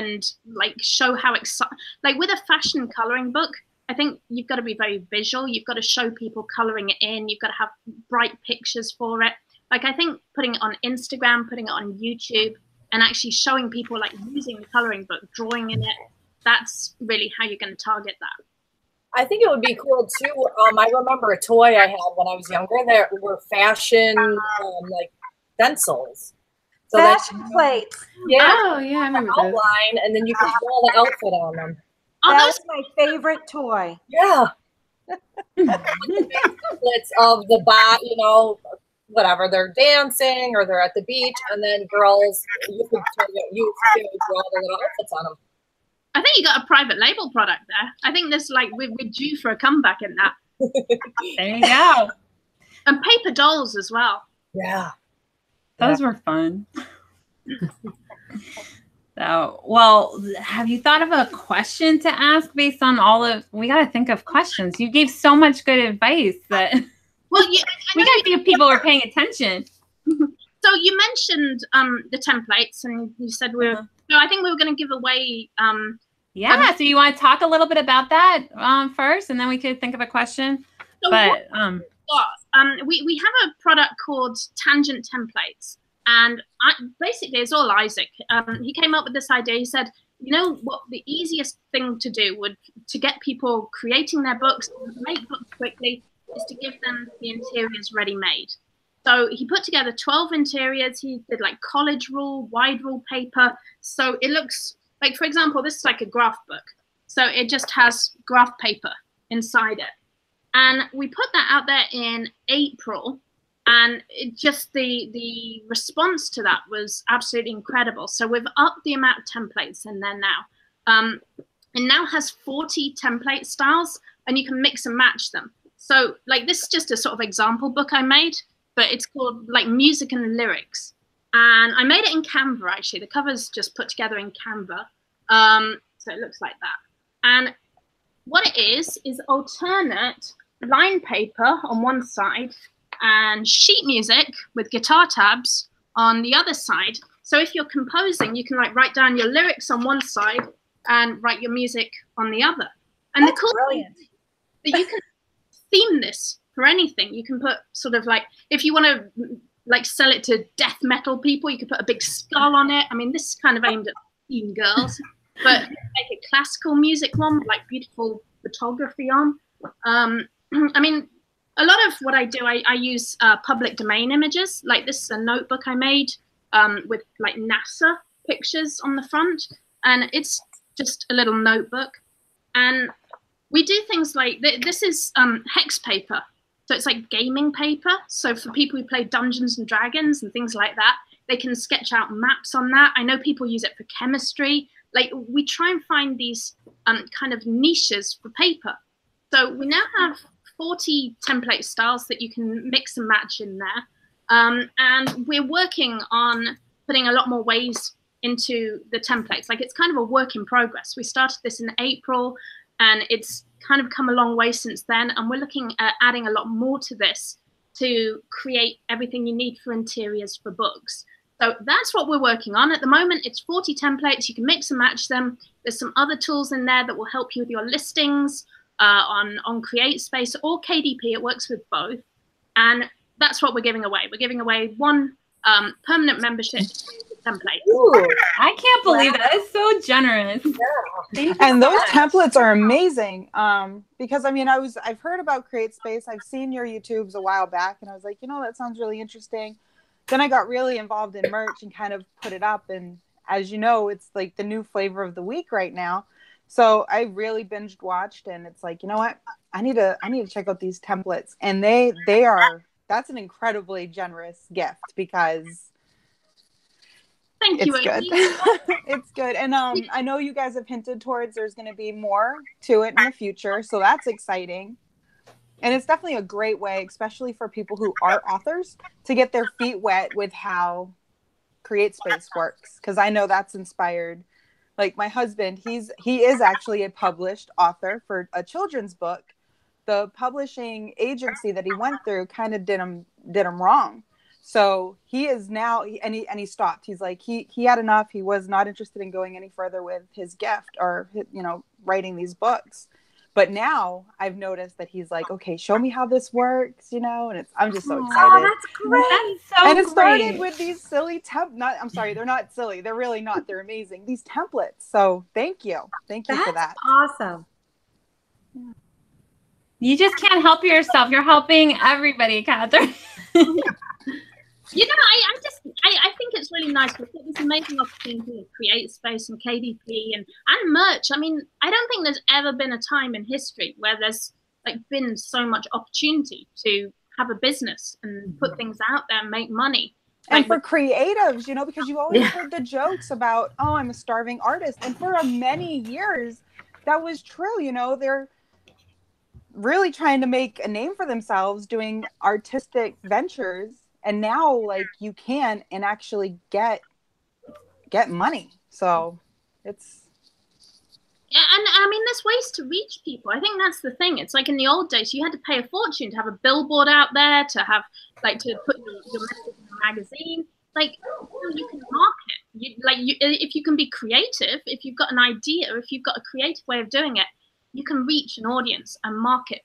like show how exciting. Like with a fashion coloring book, I think you've got to be very visual. You've got to show people coloring it in. You've got to have bright pictures for it. Like I think putting it on Instagram, putting it on YouTube, and actually showing people like using the coloring book, drawing in it, that's really how you're going to target that. I think it would be cool too. I remember a toy I had when I was younger that were fashion like stencils. So fashion plates. Yeah. Oh yeah, I remember outline, those. and then you can draw the outfit on them. That's my favorite toy. Yeah. Templates of the you know, whatever, they're dancing or they're at the beach, and then girls, you can draw the little outfits on them. I think you got a private label product there. I think this like we're due for a comeback in that. There you go. And paper dolls as well. Yeah. Those were fun. So, well, have you thought of a question to ask based on all of, we got to think of questions. You gave so much good advice that well, we got to see if people are paying attention. So you mentioned the templates and you said so I think we were going to give away. So you want to talk a little bit about that first, and then we could think of a question. So but we have a product called Tangent Templates, and basically it's all Isaac. He came up with this idea. He said, you know what, the easiest thing to do to get people creating their books, make books quickly, is to give them the interiors ready-made. So he put together 12 interiors. He did like college rule, wide rule paper. So it looks like, for example, this is like a graph book. So it just has graph paper inside it. And we put that out there in April. And it just the response to that was absolutely incredible. So we've upped the amount of templates in there now. It now has 40 template styles, and you can mix and match them. So like this is just a sort of example book I made, but it's called like Music and Lyrics. And I made it in Canva, actually. The cover's just put together in Canva. So it looks like that. And what it is alternate line paper on one side and sheet music with guitar tabs on the other side. So if you're composing, you can like write down your lyrics on one side and write your music on the other. And that's brilliant. That you can theme this for anything. You can put sort of like, if you want to like sell it to death metal people, you could put a big skull on it. I mean, this is kind of aimed at teen girls, but like a classical music one with like beautiful photography on. I mean, a lot of what I do, I use public domain images. Like this is a notebook I made with like NASA pictures on the front, and it's just a little notebook. And we do things like, this is hex paper. So it's like gaming paper. So for people who play Dungeons and Dragons and things like that, They can sketch out maps on that. I know people use it for chemistry. Like, we try and find these kind of niches for paper. So we now have 40 template styles that you can mix and match in there. And we're working on putting a lot more ways into the templates. Like, it's kind of a work in progress. We started this in April, and it's kind of come a long way since then. And we're looking at adding a lot more to this to create everything you need for interiors for books. So that's what we're working on. At the moment, it's 40 templates. You can mix and match them. There's some other tools in there that will help you with your listings on CreateSpace or KDP. It works with both. And that's what we're giving away. We're giving away one permanent membership template. Ooh. I can't believe that. It's so generous. Yeah. And those templates are amazing. Because I mean, I've heard about CreateSpace. I've seen your YouTubes a while back, and I was like, you know, that sounds really interesting. Then I got really involved in merch and kind of put it up. And as you know, it's like the new flavor of the week right now. So I really binge watched, and it's like, you know what? I need to check out these templates. And that's an incredibly generous gift, because Thank you. It's good. It's good. And I know you guys have hinted towards there's going to be more to it in the future. So that's exciting. And it's definitely a great way, especially for people who are authors, to get their feet wet with how CreateSpace works. Because I know that's inspired. Like, my husband, he is actually a published author for a children's book. The publishing agency that he went through kind of did him wrong. So he is now, and he stopped. He's like, he had enough. He was not interested in going any further with his gift or, you know, writing these books. But now I've noticed that he's like, okay, show me how this works, you know, and I'm just so excited. Oh, that's great. That's so And it started great. with these silly I'm sorry, they're not silly. They're really not. They're amazing. These templates. So thank you. Thank you for that. Awesome. You just can't help yourself. You're helping everybody, Katharyne. You know, I think it's really nice. We've got this amazing opportunity to CreateSpace and KDP and merch. I mean, I don't think there's ever been a time in history where there's like been so much opportunity to have a business and put things out there and make money. And for creatives, you know, because you always heard the jokes about, oh, I'm a starving artist. And for many years, that was true. You know, they're really trying to make a name for themselves doing artistic ventures. And now, like, you can and actually get money. So it's. Yeah, and I mean, there's ways to reach people. I think that's the thing. It's like in the old days, you had to pay a fortune to have a billboard out there, to have, like, to put your message in a magazine. Like, you can market. If you can be creative, if you've got an idea, if you've got a creative way of doing it, you can reach an audience and market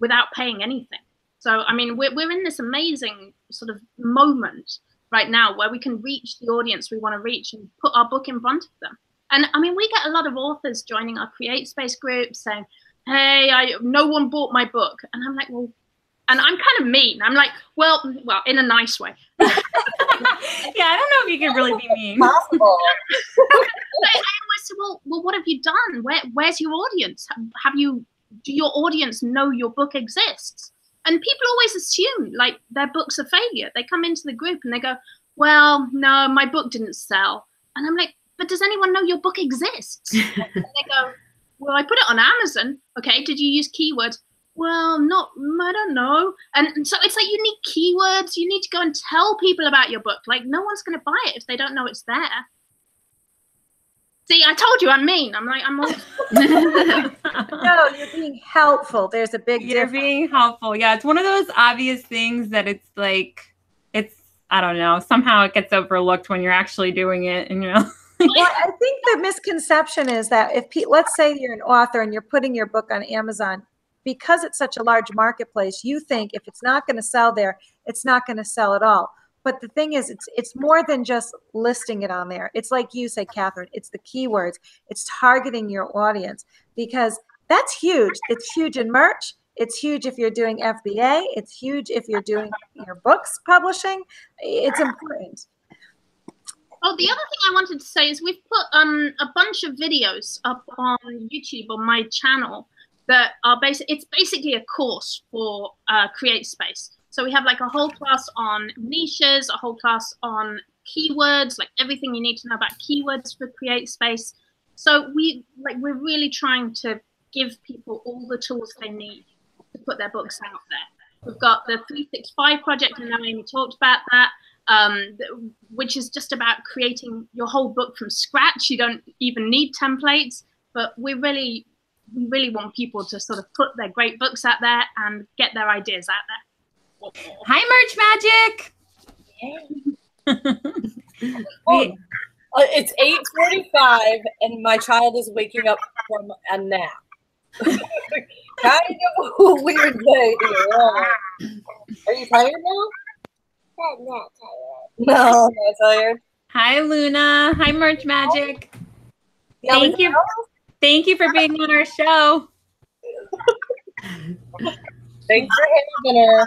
without paying anything. So, I mean, we're in this amazing sort of moment right now where we can reach the audience we want to reach and put our book in front of them. And I mean, we get a lot of authors joining our CreateSpace group saying, hey, no one bought my book. And I'm like, well, and I'm kind of mean. I'm like, well, in a nice way. Yeah, I don't know if you can really be mean. Possible. I always say, well, what have you done? Where's your audience? Do your audience know your book exists? And people always assume like their book's a failure. They come into the group and they go, well, no, my book didn't sell. And I'm like, but does anyone know your book exists? And they go, well, I put it on Amazon. Okay, did you use keywords? Well, I don't know. And so it's like you need keywords. You need to go and tell people about your book. Like, no one's going to buy it if they don't know it's there. See, I told you I'm mean. I'm like, I'm all... No, you're being helpful. There's a big You're difference. being helpful. Yeah, it's one of those obvious things that it's like, I don't know, somehow it gets overlooked when you're actually doing it. And, you know. Well, I think the misconception is that let's say you're an author and you're putting your book on Amazon, because it's such a large marketplace, you think if it's not going to sell there, it's not going to sell at all. But the thing is, it's more than just listing it on there. It's like you say, Katharyne, it's the keywords. It's targeting your audience, because that's huge. It's huge in merch. It's huge if you're doing FBA. It's huge if you're doing your books publishing. It's important. Oh, the other thing I wanted to say is we've put a bunch of videos up on YouTube on my channel that are it's basically a course for CreateSpace. So we have like a whole class on niches, a whole class on keywords, like everything you need to know about keywords for CreateSpace. So we're really trying to give people all the tools they need to put their books out there. We've got the 365 project, and now Amy talked about that, which is just about creating your whole book from scratch. You don't even need templates, but we really want people to sort of put their great books out there and get their ideas out there. Hi, Merch Magic. It's 8:45 and my child is waking up from a nap. Kind of a weird day here. Are you tired now? I'm not tired. No, I'm not tired. Hi, Luna. Hi, Merch Magic. Thank you. Thank you for being on our show. Thanks for having her.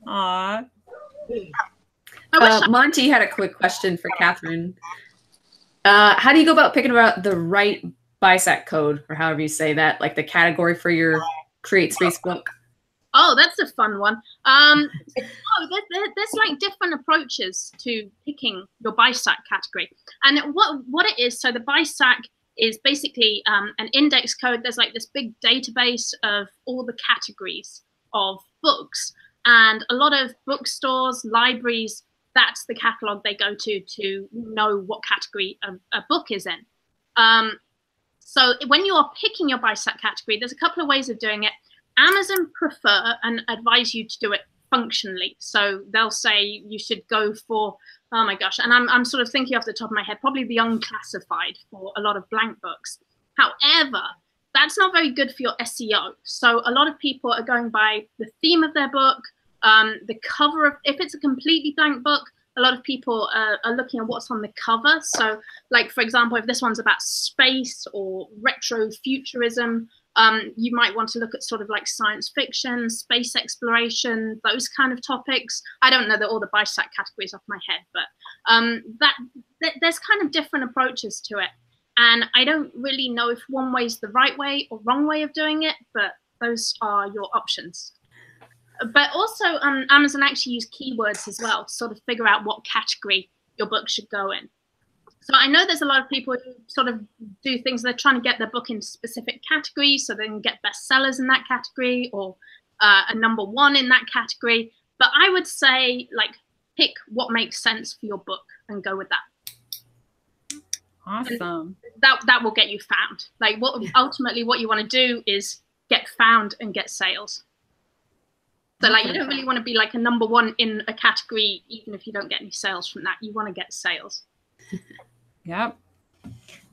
Aw. Monty had a quick question for Katharyne. How do you go about picking out the right BISAC code, or however you say that, like the category for your CreateSpace book? Oh, that's a fun one. There's like different approaches to picking your BISAC category. And what it is, so the BISAC is basically an index code. There's like this big database of all the categories of books. And a lot of bookstores, libraries, that's the catalog they go to know what category a book is in. So when you are picking your BISAC category, there's a couple of ways of doing it. Amazon prefer and advise you to do it functionally. So they'll say you should go for, oh my gosh, and I'm sort of thinking off the top of my head, probably the unclassified for a lot of blank books. However, that's not very good for your SEO. So a lot of people are going by the theme of their book, the cover of, if it's a completely blank book, a lot of people are looking at what's on the cover. So like, for example, if this one's about space or retro futurism, you might want to look at sort of like science fiction, space exploration, those kind of topics. I don't know all the BISAC categories off my head, but there's kind of different approaches to it. And I don't really know if one way is the right way or wrong way of doing it, but those are your options. But also Amazon actually use keywords as well to sort of figure out what category your book should go in. So I know there's a lot of people who sort of do things, they're trying to get their book into specific categories so they can get bestsellers in that category or a #1 in that category. But I would say, like, pick what makes sense for your book and go with that. Awesome. And that will get you found. Like, ultimately what you want to do is get found and get sales. So like, you don't really want to be like a #1 in a category, even if you don't get any sales from that. You want to get sales. Yep.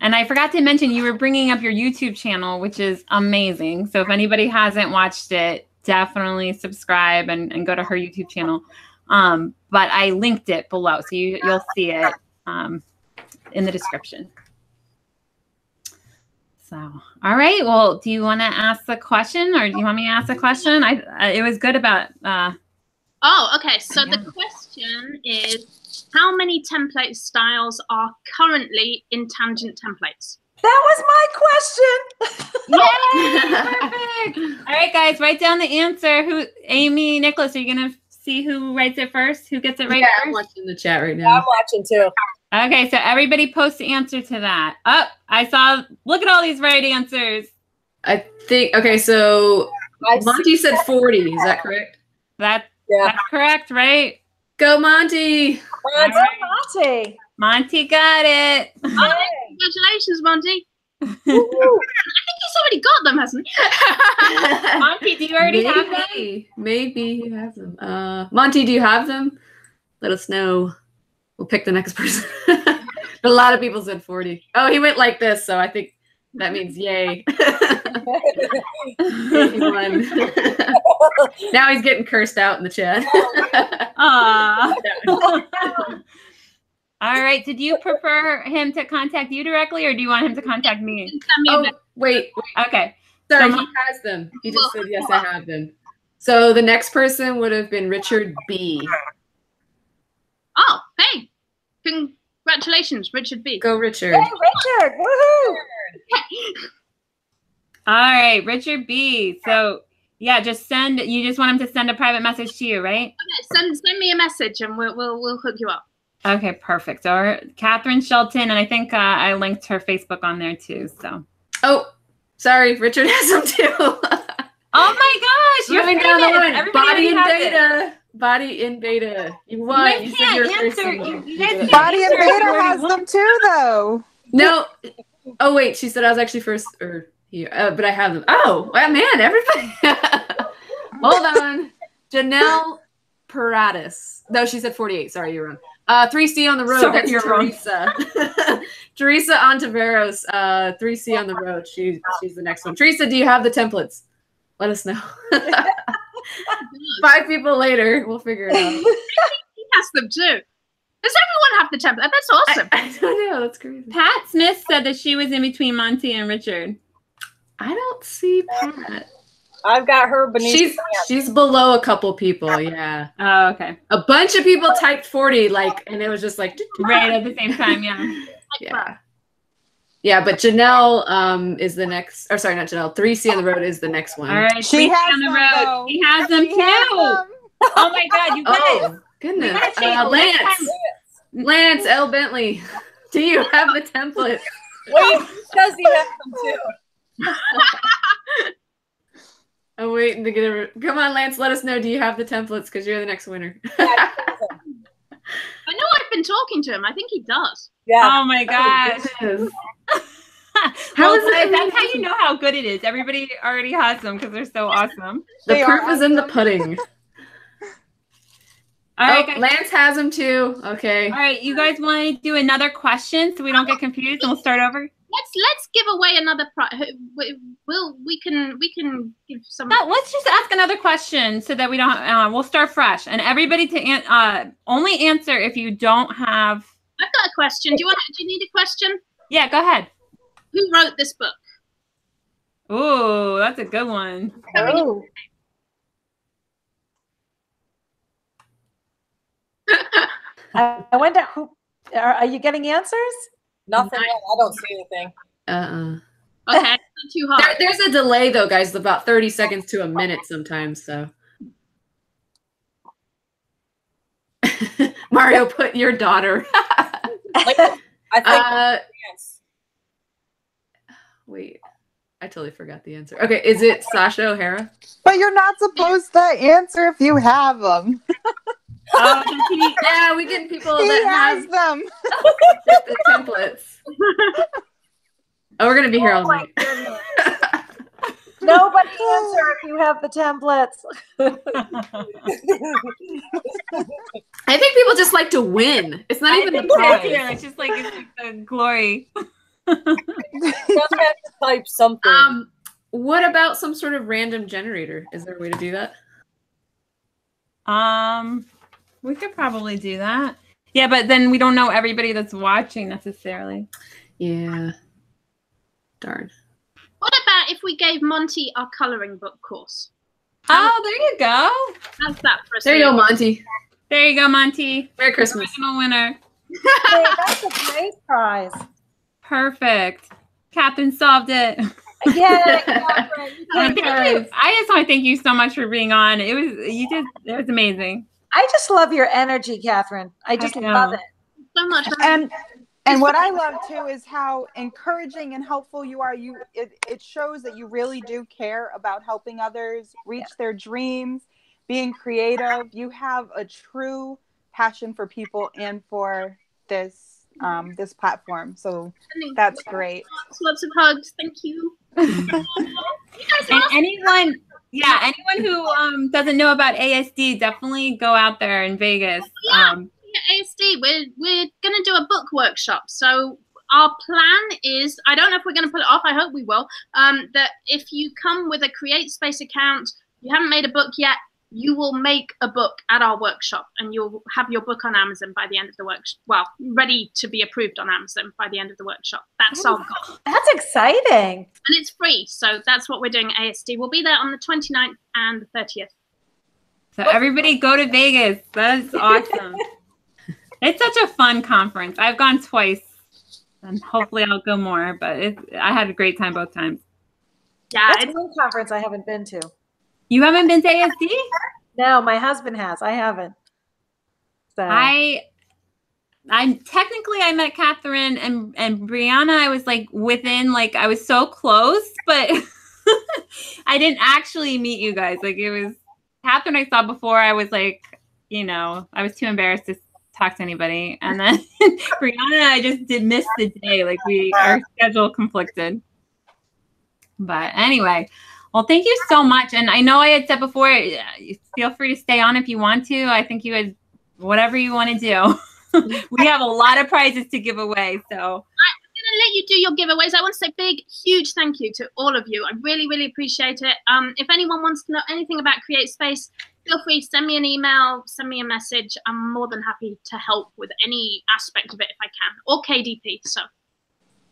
And I forgot to mention, you were bringing up your YouTube channel, which is amazing. So if anybody hasn't watched it, definitely subscribe and go to her YouTube channel. But I linked it below, so you'll see it in the description. So, all right. Well, do you want to ask the question, or do you want me to ask the question? It was good about. Oh, okay. So the question is, how many template styles are currently in Tangent Templates? That was my question. Yay! Perfect. All right, guys, write down the answer. Amy, Nicholas, are you going to see who writes it first? Who gets it right first? I'm watching the chat right now. Yeah, I'm watching too. Okay, so everybody post the answer to that. Oh, I saw, look at all these right answers. I think, okay, so Monty said 40. Is that correct? That's correct, right? Go, Monty. Monty. Monty got it. Oh, congratulations, Monty. I think he's already got them, hasn't he? Monty, do you already have them? Maybe he has them. Monty, do you have them? Let us know. We'll pick the next person. But a lot of people said 40. Oh, he went like this, so I think that means yay. He won. Now he's getting cursed out in the chat. Aww. All right. Did you prefer him to contact you directly, or do you want him to contact me? Oh, wait. Okay. Sorry, he has them. He just said, yes, I have them. So the next person would have been Richard B. Oh, hey. Congratulations, Richard B. Go, Richard. Hey, Richard. Woohoo. All right, Richard B. So Yeah, just send. You just want him to send a private message to you, right? Okay, send me a message and we'll hook you up. Okay, perfect. Or Katharyne Shelton, and I think I linked her Facebook on there too. So. Oh, sorry, Richard has them too. Oh my gosh, you're moving down the line. Body in beta. It. Body in beta. You won. You said you're answer. Body in beta has them too, though. No. Oh wait, she said I was actually first, or here, but I have them. Oh, well, man, everybody. Hold on. Janelle Paratus. No, she said 48. Sorry, you're wrong. 3C on the road. Sorry, that's you're Teresa. Teresa Ontiveros. 3C on the road. She's the next one. Teresa, do you have the templates? Let us know. 5 people later, we'll figure it out. He has them too. Does everyone have the template? That's awesome. I don't know. That's crazy. Pat Smith said that she was in between Monty and Richard. I don't see Pat. I've got her beneath. She's below a couple people, yeah. Oh, okay. A bunch of people typed 40, and it was just like right at the same time, yeah. Yeah. Yeah, but Janelle is the next, or sorry, not Janelle. 3C on the road is the next one. All right, she has on the them, road. though. He has them too. Oh my God, you guys! Oh goodness, Lance L. Bentley, do you have the template? Wait, he says he has them too. I'm waiting to get a. Come on, Lance, let us know. Do you have the templates? Because you're the next winner. I know I've been talking to him. I think he does. Yeah. Oh my gosh. How is it? That's how you know how good it is. Everybody already has them because they're so awesome. The proof is in the pudding. All right, guys. Lance has them too. Okay. All right, you guys want to do another question so we don't get confused and we'll start over? Let's give away another prize. We can give some. No, let's just ask another question so that we don't. We'll start fresh, and everybody to only answer if you don't have. I've got a question. Do you need a question? Yeah, go ahead. Who wrote this book? Ooh, that's a good one. Oh. I wonder who. Are you getting answers? Nothing. I don't see anything. Okay, not too hard. There's a delay though, guys. About 30 seconds to a minute sometimes. So. Mario, put your daughter. I think. Yes. Wait, I totally forgot the answer. Okay, is it Sasha O'Hara? But you're not supposed to answer if you have them. Yeah, we get people that has have them. the templates. Oh, we're gonna be here all night. Nobody answer if you have the templates. I think people just like to win. It's not even the prize. Yeah, it's just like the glory. You have to type something. What about some sort of random generator? Is there a way to do that? We could probably do that. Yeah, but then we don't know everybody that's watching necessarily. Yeah. Darn. What about if we gave Monty our coloring book course? Oh, there you go. How's that for a There you go, Monty. There you go, Monty. Merry Christmas. Original winner. Hey, that's a great prize. Perfect. Katharyne solved it. Yeah, I just want to thank you so much for being on. It was amazing. I just love your energy, Katharyne. I just love it. So much. And what I love too is how encouraging and helpful you are. It shows that you really do care about helping others reach their dreams, being creative. You have a true passion for people and for this platform. So that's great. Lots of hugs. Thank you. And anyone who doesn't know about ASD, definitely go out there in Vegas. ASD, we're gonna do a book workshop. So our plan is, I don't know if we're gonna put it off, I hope we will, that if you come with a CreateSpace account, you haven't made a book yet, you will make a book at our workshop and you'll have your book on Amazon by the end of the workshop. Well, ready to be approved on Amazon by the end of the workshop. That's our goal. That's exciting. And it's free. So that's what we're doing at ASD. We'll be there on the 29th and the 30th. So everybody go to Vegas. That's awesome. It's such a fun conference. I've gone twice and hopefully I'll go more, but I had a great time both times. Yeah. That's one conference I haven't been to. You haven't been to ASD? No, my husband has. I haven't. So I'm technically I met Katharyne and Brianna. I was like within like I was so close, but I didn't actually meet you guys. Like it was Katharyne I saw before. I was like, you know, I was too embarrassed to talk to anybody. And then Brianna, I just did miss the day. Like our schedule conflicted. But anyway, well, thank you so much. And I know I had said before, feel free to stay on if you want to. I think you would, whatever you want to do. We have a lot of prizes to give away. So I'm going to let you do your giveaways. I want to say big, huge thank you to all of you. I really, really appreciate it. If anyone wants to know anything about CreateSpace, feel free, send me an email, send me a message. I'm more than happy to help with any aspect of it if I can, or KDP. So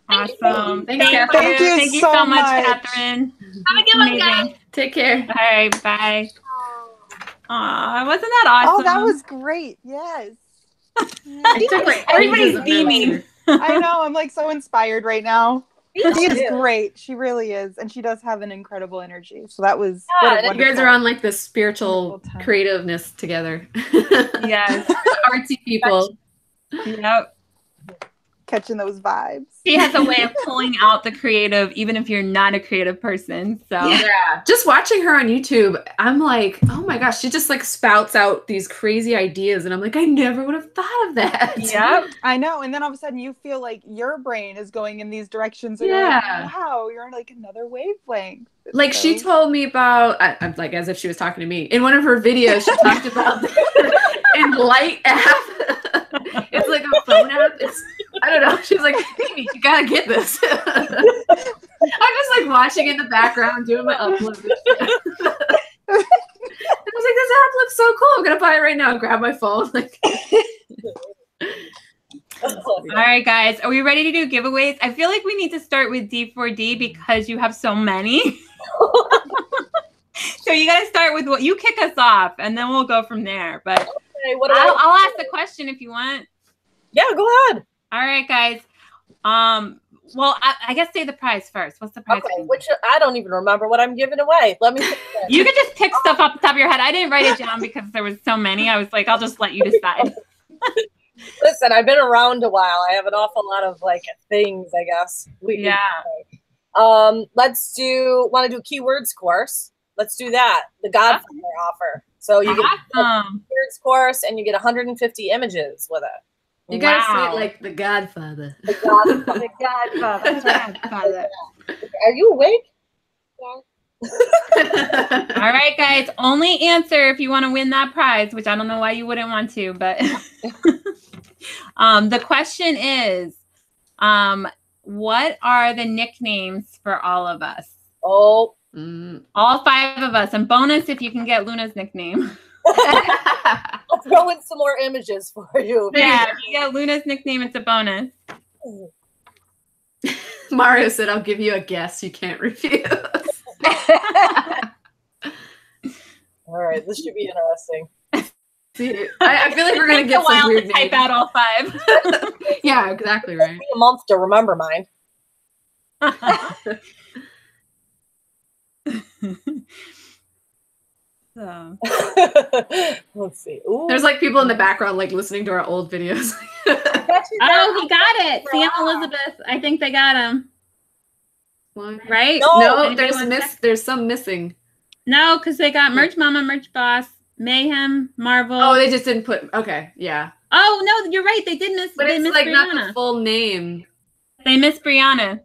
awesome. Thank you so much, Katharyne. Have a good one, guys. Take care. All right, bye. Aw, wasn't that awesome? Oh, that was great. Yes. Everybody's beaming. I know. I'm like so inspired right now. Me She's too. great. She really is. And she does have an incredible energy. So that was you guys are on like the spiritual creativeness together. Yes. Artsy people. Yep. Catching those vibes. She has a way of pulling out the creative, even if you're not a creative person. So yeah, just watching her on YouTube, I'm like, oh my gosh, she just like spouts out these crazy ideas, and I'm like, I never would have thought of that. Yep. I know. And then all of a sudden, you feel like your brain is going in these directions. And Yeah. you're like, wow, you're on like another wavelength. It's Like she told me about, I'm like as if she was talking to me. In one of her videos, she talked about the Light app. It's like a phone app. I don't know. She's like, baby, you gotta get this. I'm just like watching in the background, doing my upload. I was like, this app looks so cool. I'm gonna buy it right now. Grab my phone. Like, all right, guys, are we ready to do giveaways? I feel like we need to start with D4D because you have so many. So you gotta start with what you kick us off, and then we'll go from there. But Okay, I'll ask the question if you want. Yeah, go ahead. All right, guys. Well, I guess say the prize first. What's the prize? Okay, which I don't even remember what I'm giving away. Let me. You could just pick stuff off the top of your head. I didn't write it down because there was so many. I was like, I'll just let you decide. Listen, I've been around a while. I have an awful lot of like things, I guess. Yeah. Let's do. Want to do keywords course? Let's do that. The Godfather offer. So you get a keywords course and you get 150 images with it. you gotta say it like the Godfather. The Godfather. The Godfather. Are you awake? All right, guys. Only answer if you want to win that prize, which I don't know why you wouldn't want to, but the question is, what are the nicknames for all of us? Oh. All 5 of us. And bonus if you can get Luna's nickname. I'll throw in some more images for you. Yeah, if you get Luna's nickname, it's a bonus. Mario said, I'll give you a guess you can't refuse. All right, this should be interesting. See, I feel like we're going to get some weird names. Type out all 5. Yeah, exactly right. Give me a month to remember mine. So. Let's see. Ooh. There's like people in the background like listening to our old videos. Oh, he got it. Sam Elizabeth. I think they got him. Right? No, there's some missing. No, because they got Merch Mama, Merch Boss, Mayhem, Marvel. Oh, they just didn't put. Okay, yeah. Oh no, you're right. They did miss. But they it's missed like Brianna. not the full name. They missed Brianna.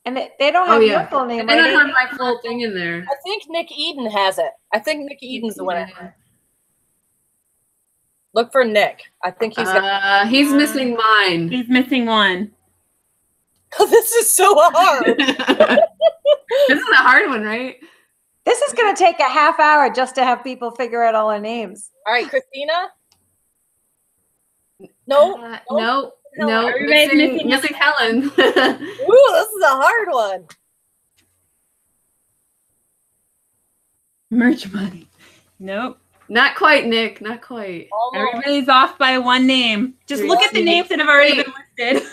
And they don't have your full name, They don't right? have my full thing in there. I think Nick Eden has it. I think Nick Eden's the winner. Look for Nick. I think he's missing mine. He's missing one. This is so hard. This is a hard one, right? This is going to take a half hour just to have people figure out all our names. All right, Christina? No. No. Everybody's Missing Helen. Ooh, this is a hard one. Merch money. Nope. Not quite, Nick. Not quite. Everybody's off by one name. Just look at the names that have already been listed.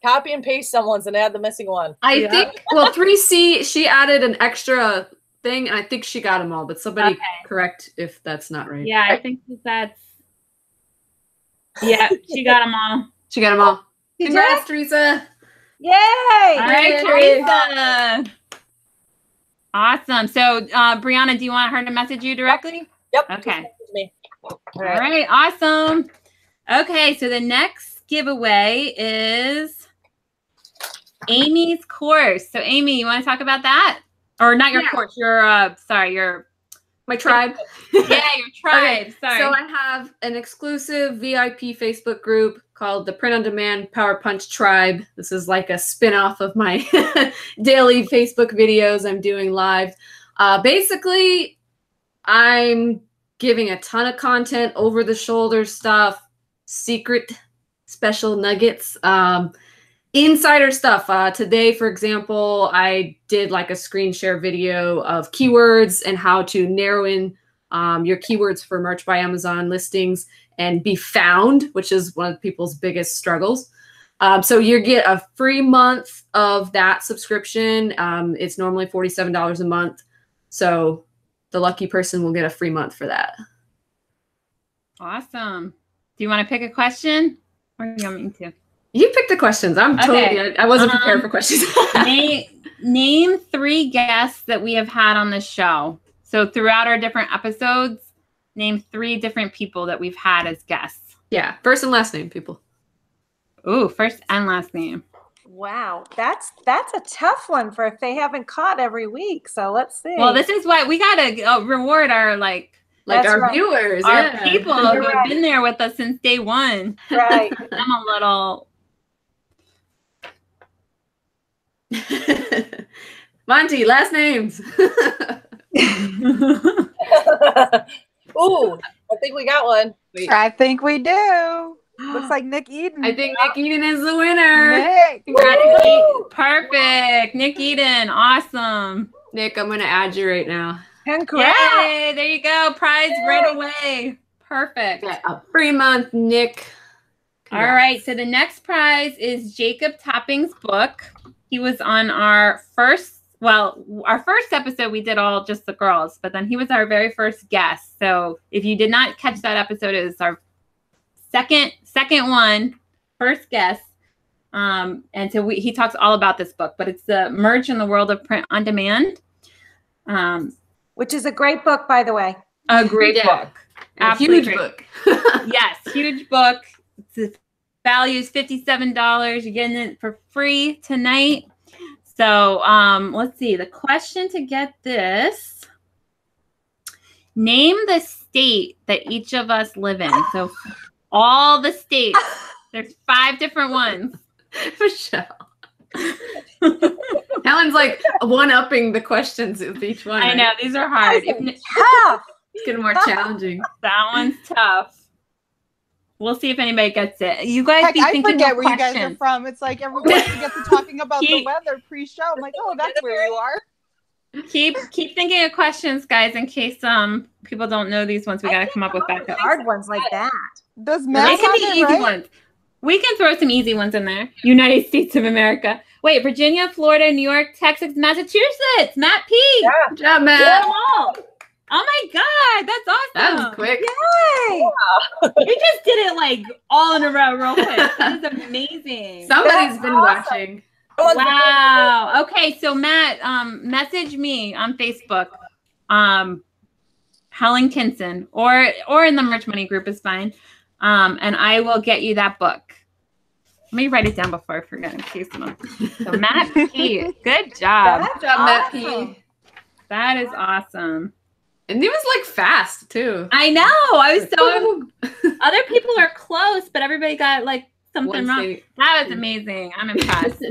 Copy and paste someone's and add the missing one. I think, well, 3C, she added an extra thing, and I think she got them all, but somebody correct if that's not right. Yeah, I think that's, yeah, she got them all. She got them all. Congrats, Teresa. Yay! All right, Teresa. Awesome. So, Brianna, do you want her to message you directly? Yep. Okay. Me. All right. Awesome. Okay, so the next giveaway is Amy's course. So, Amy, you want to talk about that? Or not your course, your, sorry, your... My tribe. Yeah, your tribe. Okay. Sorry. So I have an exclusive VIP Facebook group called the Print on Demand Power Punch Tribe. This is like a spin-off of my daily Facebook videos I'm doing live. Basically, I'm giving a ton of content, over-the-shoulder stuff, secret special nuggets, insider stuff. Today, for example, I did like a screen share video of keywords and how to narrow in your keywords for Merch by Amazon listings and be found, which is one of people's biggest struggles. So you get a free month of that subscription. It's normally $47 a month. So the lucky person will get a free month for that. Awesome. Do you want to pick a question? Or do you want me to? You pick the questions. I'm totally, I wasn't prepared for questions. Name 3 guests that we have had on the show. So throughout our different episodes, name 3 different people that we've had as guests. Yeah. First and last name, people. Ooh, first and last name. Wow, that's a tough one for if they haven't caught every week. So let's see. Well, this is why we got to reward our That's viewers, our people who have been there with us since day one. Right. I'm a little... Monty, last names. Ooh, I think we got one. Wait. I think we do. Looks like Nick Eden. I think Nick Eden is the winner. Nick. Congratulations. Perfect. Nick Eden. Awesome. Nick, I'm going to add you right now. Congrats. Yay, there you go. Prize right away. Perfect. Yeah, a free month, Nick. All right. So the next prize is Jacob Topping's book. He was on our first episode. We did all just the girls, but then he was our very first guest. So if you did not catch that episode, it was our second one, first guest. And so he talks all about this book, but it's the Merch in the World of Print on Demand. Which is a great book, by the way. A great book. Absolutely Huge great. book. Yes, huge book. The value is $57. You're getting it for free tonight. So let's see. The question to get this: name the state that each of us live in. So all the states. There's 5 different ones. Michelle. Helen's like one-upping the questions with each one. I know. These are hard. Tough. It's getting more challenging. That one's tough. We'll see if anybody gets it. You guys Heck, be I thinking forget of where you guys questions. are from. It's like everyone gets to talking about the weather pre-show. I'm like, oh, that's where you are. Keep thinking of questions, guys, in case people don't know these ones. We got to come up with backup. Hard ones like that. Does They math can be sound easy right? ones. We can throw some easy ones in there. United States of America. Wait, Virginia, Florida, New York, Texas, Massachusetts. Matt P. Yeah. Good job, Matt. Get them all. Oh my God, that's awesome. That was quick. Yay. You just did it like all in a row real quick. That is amazing. Somebody's been watching. Wow. Okay, so Matt, message me on Facebook. Helen Kinson or in the Merch Money group is fine. And I will get you that book. Let me write it down before I forget in case I'm So Matt P. Good job. Good job, Matt P. That is awesome. And he was like fast too. I know. I was so other people are close, but everybody got like something wrong. That was amazing. I'm impressed.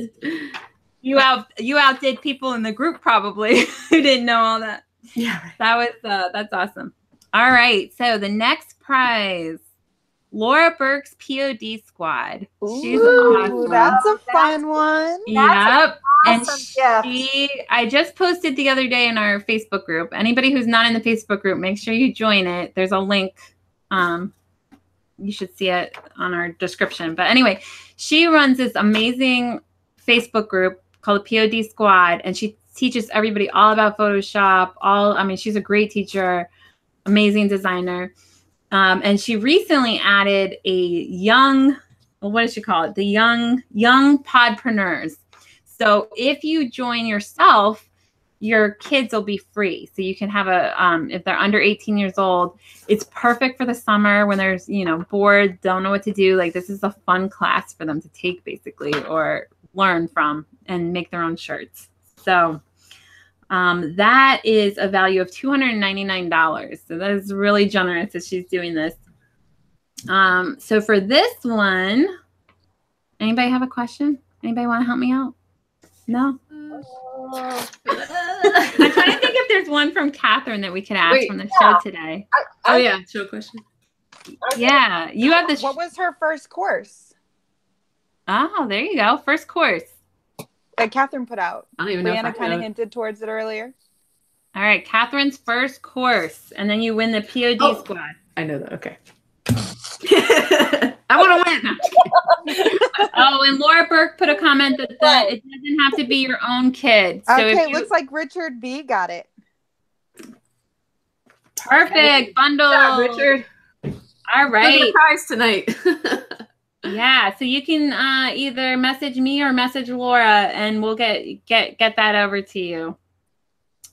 You outdid people in the group probably who didn't know all that. Yeah. That's awesome. All right. So the next prize, Laura Burke's POD Squad. She's awesome. That's a fun one. Yep. Awesome I just posted the other day in our Facebook group. Anybody who's not in the Facebook group, make sure you join it. There's a link. You should see it on our description. But anyway, she runs this amazing Facebook group called the POD Squad, and she teaches everybody all about Photoshop. I mean, she's a great teacher, amazing designer. And she recently added a young, well, what does she call it? The young podpreneurs. So if you join yourself, your kids will be free. So you can have if they're under 18 years old, it's perfect for the summer when there's, bored, don't know what to do. Like, this is a fun class for them to take, basically, or learn from and make their own shirts. So that is a value of $299. So that is really generous that she's doing this. So for this one, anybody have a question? Anybody want to help me out? No? I'm trying to think if there's one from Katharyne that we could ask from the show today. Show question. Yeah, you have this. What was her first course? Oh, there you go. First course that Katharyne put out. I don't even know. Brianna kind of hinted towards it earlier. All right, Katharine's first course, and then you win the POD Squad. I know that. Okay. I want to win. Oh, and Laura Burke put a comment that it doesn't have to be your own kid. So okay, looks like Richard B got it. Perfect bundle, Richard. All right, the prize tonight. Yeah, so you can either message me or message Laura, and we'll get that over to you.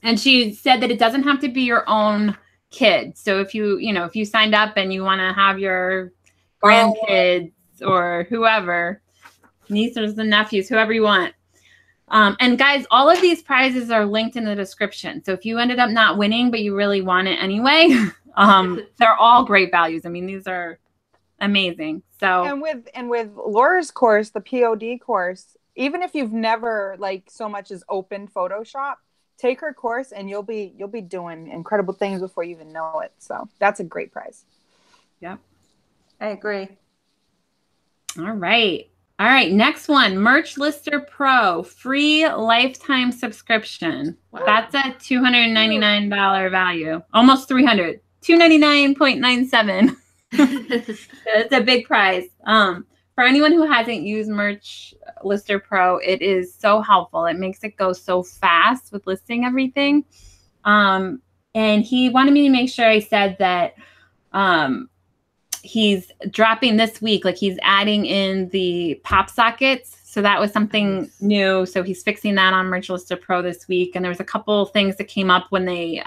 And she said that it doesn't have to be your own kid. So if you signed up and you want to have your grandkids or whoever, nieces and nephews, whoever you want. And guys, all of these prizes are linked in the description. So if you ended up not winning, but you really want it anyway, they're all great values. I mean, these are amazing. So and with Laura's course, the POD course, even if you've never so much as opened Photoshop, take her course and you'll be doing incredible things before you even know it. So that's a great prize. Yep. I agree. All right. Next one, Merch Lister Pro, free lifetime subscription. Wow. That's a $299 value, almost $300, $299.97. It's a big prize. For anyone who hasn't used Merch Lister Pro, it is so helpful. It makes it go so fast with listing everything. And he wanted me to make sure I said that he's dropping this week, he's adding in the pop sockets. So that was something new. So he's fixing that on Merch Lister Pro this week. And there was a couple things that came up when they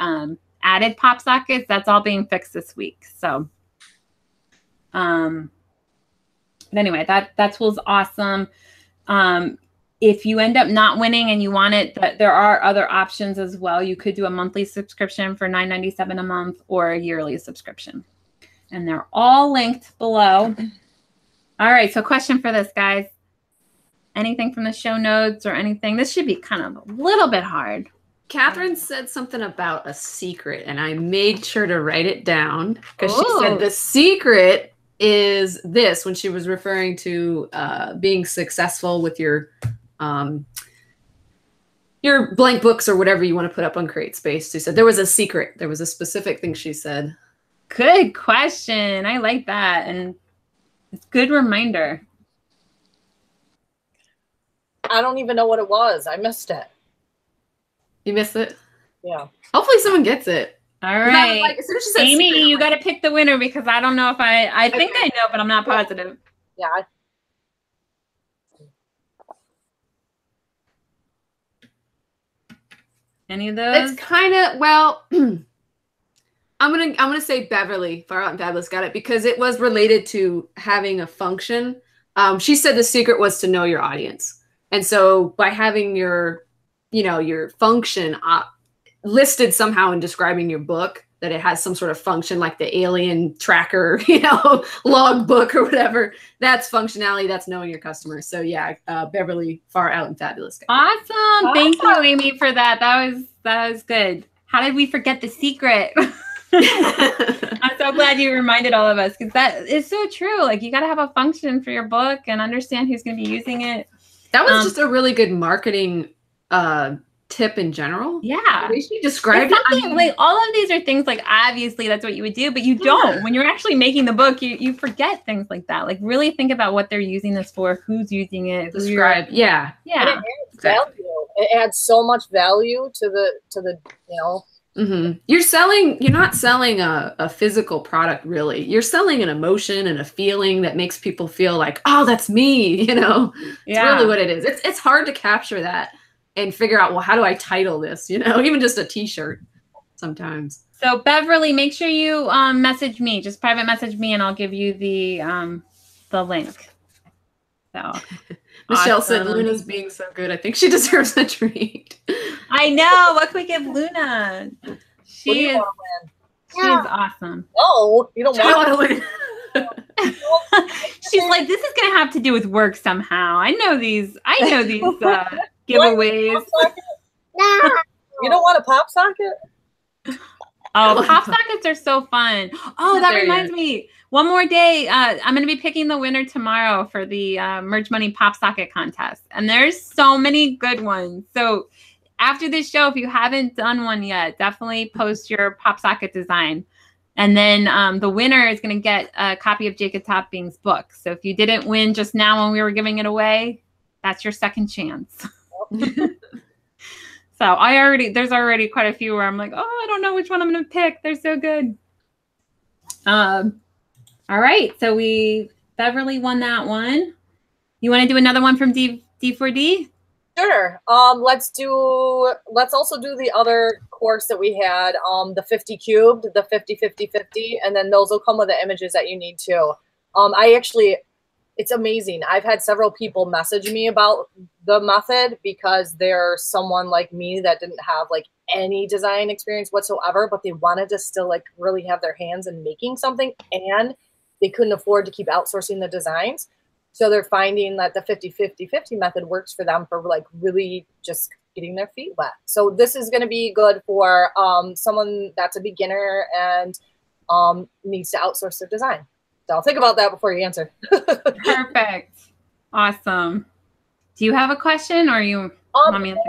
added pop sockets. That's all being fixed this week. So but anyway, that tool's awesome. If you end up not winning and you want it, there are other options as well. You could do a monthly subscription for $9.97 a month or a yearly subscription. And they're all linked below. All right, so question for this, guys. Anything from the show notes or anything? This should be kind of a little bit hard. Katharyne said something about a secret, and I made sure to write it down because she said the secret is this when she was referring to being successful with your blank books or whatever you want to put up on CreateSpace. She said there was a secret. There was a specific thing she said. Good question. I like that. And it's a good reminder. I don't even know what it was. I missed it. You missed it? Yeah. Hopefully someone gets it. All right. As soon as she said Amy, secret, you got to pick the winner because I don't know if I think I know, but I'm not positive. Yeah. Any of those? It's kind of, I'm gonna say Beverly, Far Out and Fabulous got it because it was related to having a function. She said the secret was to know your audience. And so by having your function listed somehow in describing your book, that it has some sort of function like the alien tracker, log book or whatever, that's functionality, that's knowing your customers. So yeah, Beverly, Far Out and Fabulous. Awesome. Thank you, Amy, for that. That was good. How did we forget the secret? I'm so glad you reminded all of us because that is so true. You got to have a function for your book and understand who's going to be using it. That was just a really good marketing tip in general. Yeah. The way she described it. Like all of these are things like obviously that's what you would do, but you don't. When you're actually making the book, you forget things like that. Like really think about what they're using this for, who's using it, describe. Yeah. And it adds value. It adds so much value to the You're not selling a physical product really. You're selling an emotion and a feeling that makes people feel like, oh, that's me, It's really what it is. It's hard to capture that and figure out, well, how do I title this? Even just a t-shirt sometimes. So Beverly, make sure you message me, just private message me and I'll give you the link. So Michelle said Luna's being so good. I think she deserves a treat. I know. What can we give Luna? She is awesome. Oh, you don't want to win. She's like, this is going to have to do with work somehow. I know these giveaways. No. You don't want a pop socket? Oh, pop sockets are so fun. Oh, that reminds me. One more day. I'm going to be picking the winner tomorrow for the Merch Money Pop Socket Contest. And there's so many good ones. So after this show, if you haven't done one yet, definitely post your pop socket design. And then the winner is going to get a copy of Jacob Topping's book. So if you didn't win just now when we were giving it away, that's your second chance. So there's already quite a few where I'm like, oh, I don't know which one I'm going to pick. They're so good. All right. So Beverly won that one. You want to do another one from D4D? Sure. Let's also do the other course that we had, the 50 cubed, the 50, 50, 50, and then those will come with the images that you need too. It's amazing. I've had several people message me about the method because they're someone like me that didn't have like any design experience whatsoever, but they wanted to still like really have their hands in making something and they couldn't afford to keep outsourcing the designs. So they're finding that the 50, 50, 50 method works for them for like really just getting their feet wet. So this is going to be good for someone that's a beginner and needs to outsource their design. So think about that before you answer. Perfect. Awesome. Do you have a question or you want me to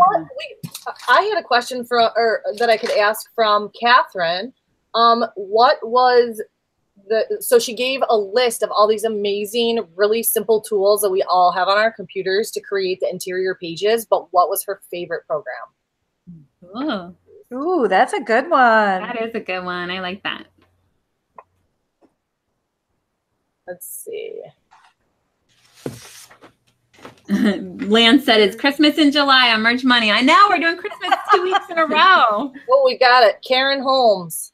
I had a question that I could ask from Katharyne. What was so she gave a list of all these amazing, really simple tools that we all have on our computers to create the interior pages, but what was her favorite program? Ooh, that's a good one. That is a good one. I like that. Let's see. Lance said it's Christmas in July on Merch Money. I know, we're doing Christmas 2 weeks in a row. Oh, we got it. Karen Holmes.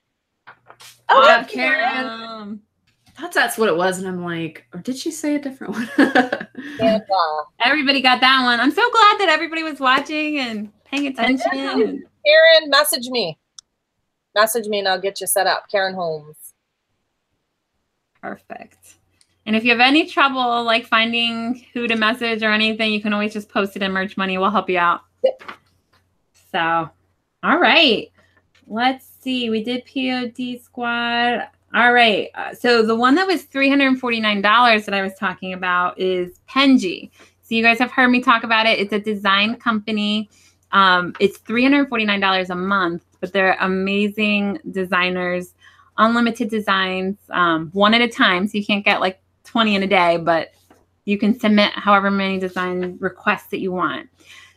Oh, yeah, Karen. I thought that's what it was, and I'm like, or did she say a different one? Everybody got that one. I'm so glad that everybody was watching and paying attention. Karen, message me. Message me and I'll get you set up. Karen Holmes. Perfect. And if you have any trouble like finding who to message or anything, you can always just post it in Merch Money. We'll help you out. Yep. So, all right. Let's see. We did POD Squad. All right. So the one that was $349 that I was talking about is Penji. So you guys have heard me talk about it. It's a design company. It's $349 a month, but they're amazing designers, unlimited designs, one at a time. So you can't get like 20 in a day, but you can submit however many design requests that you want.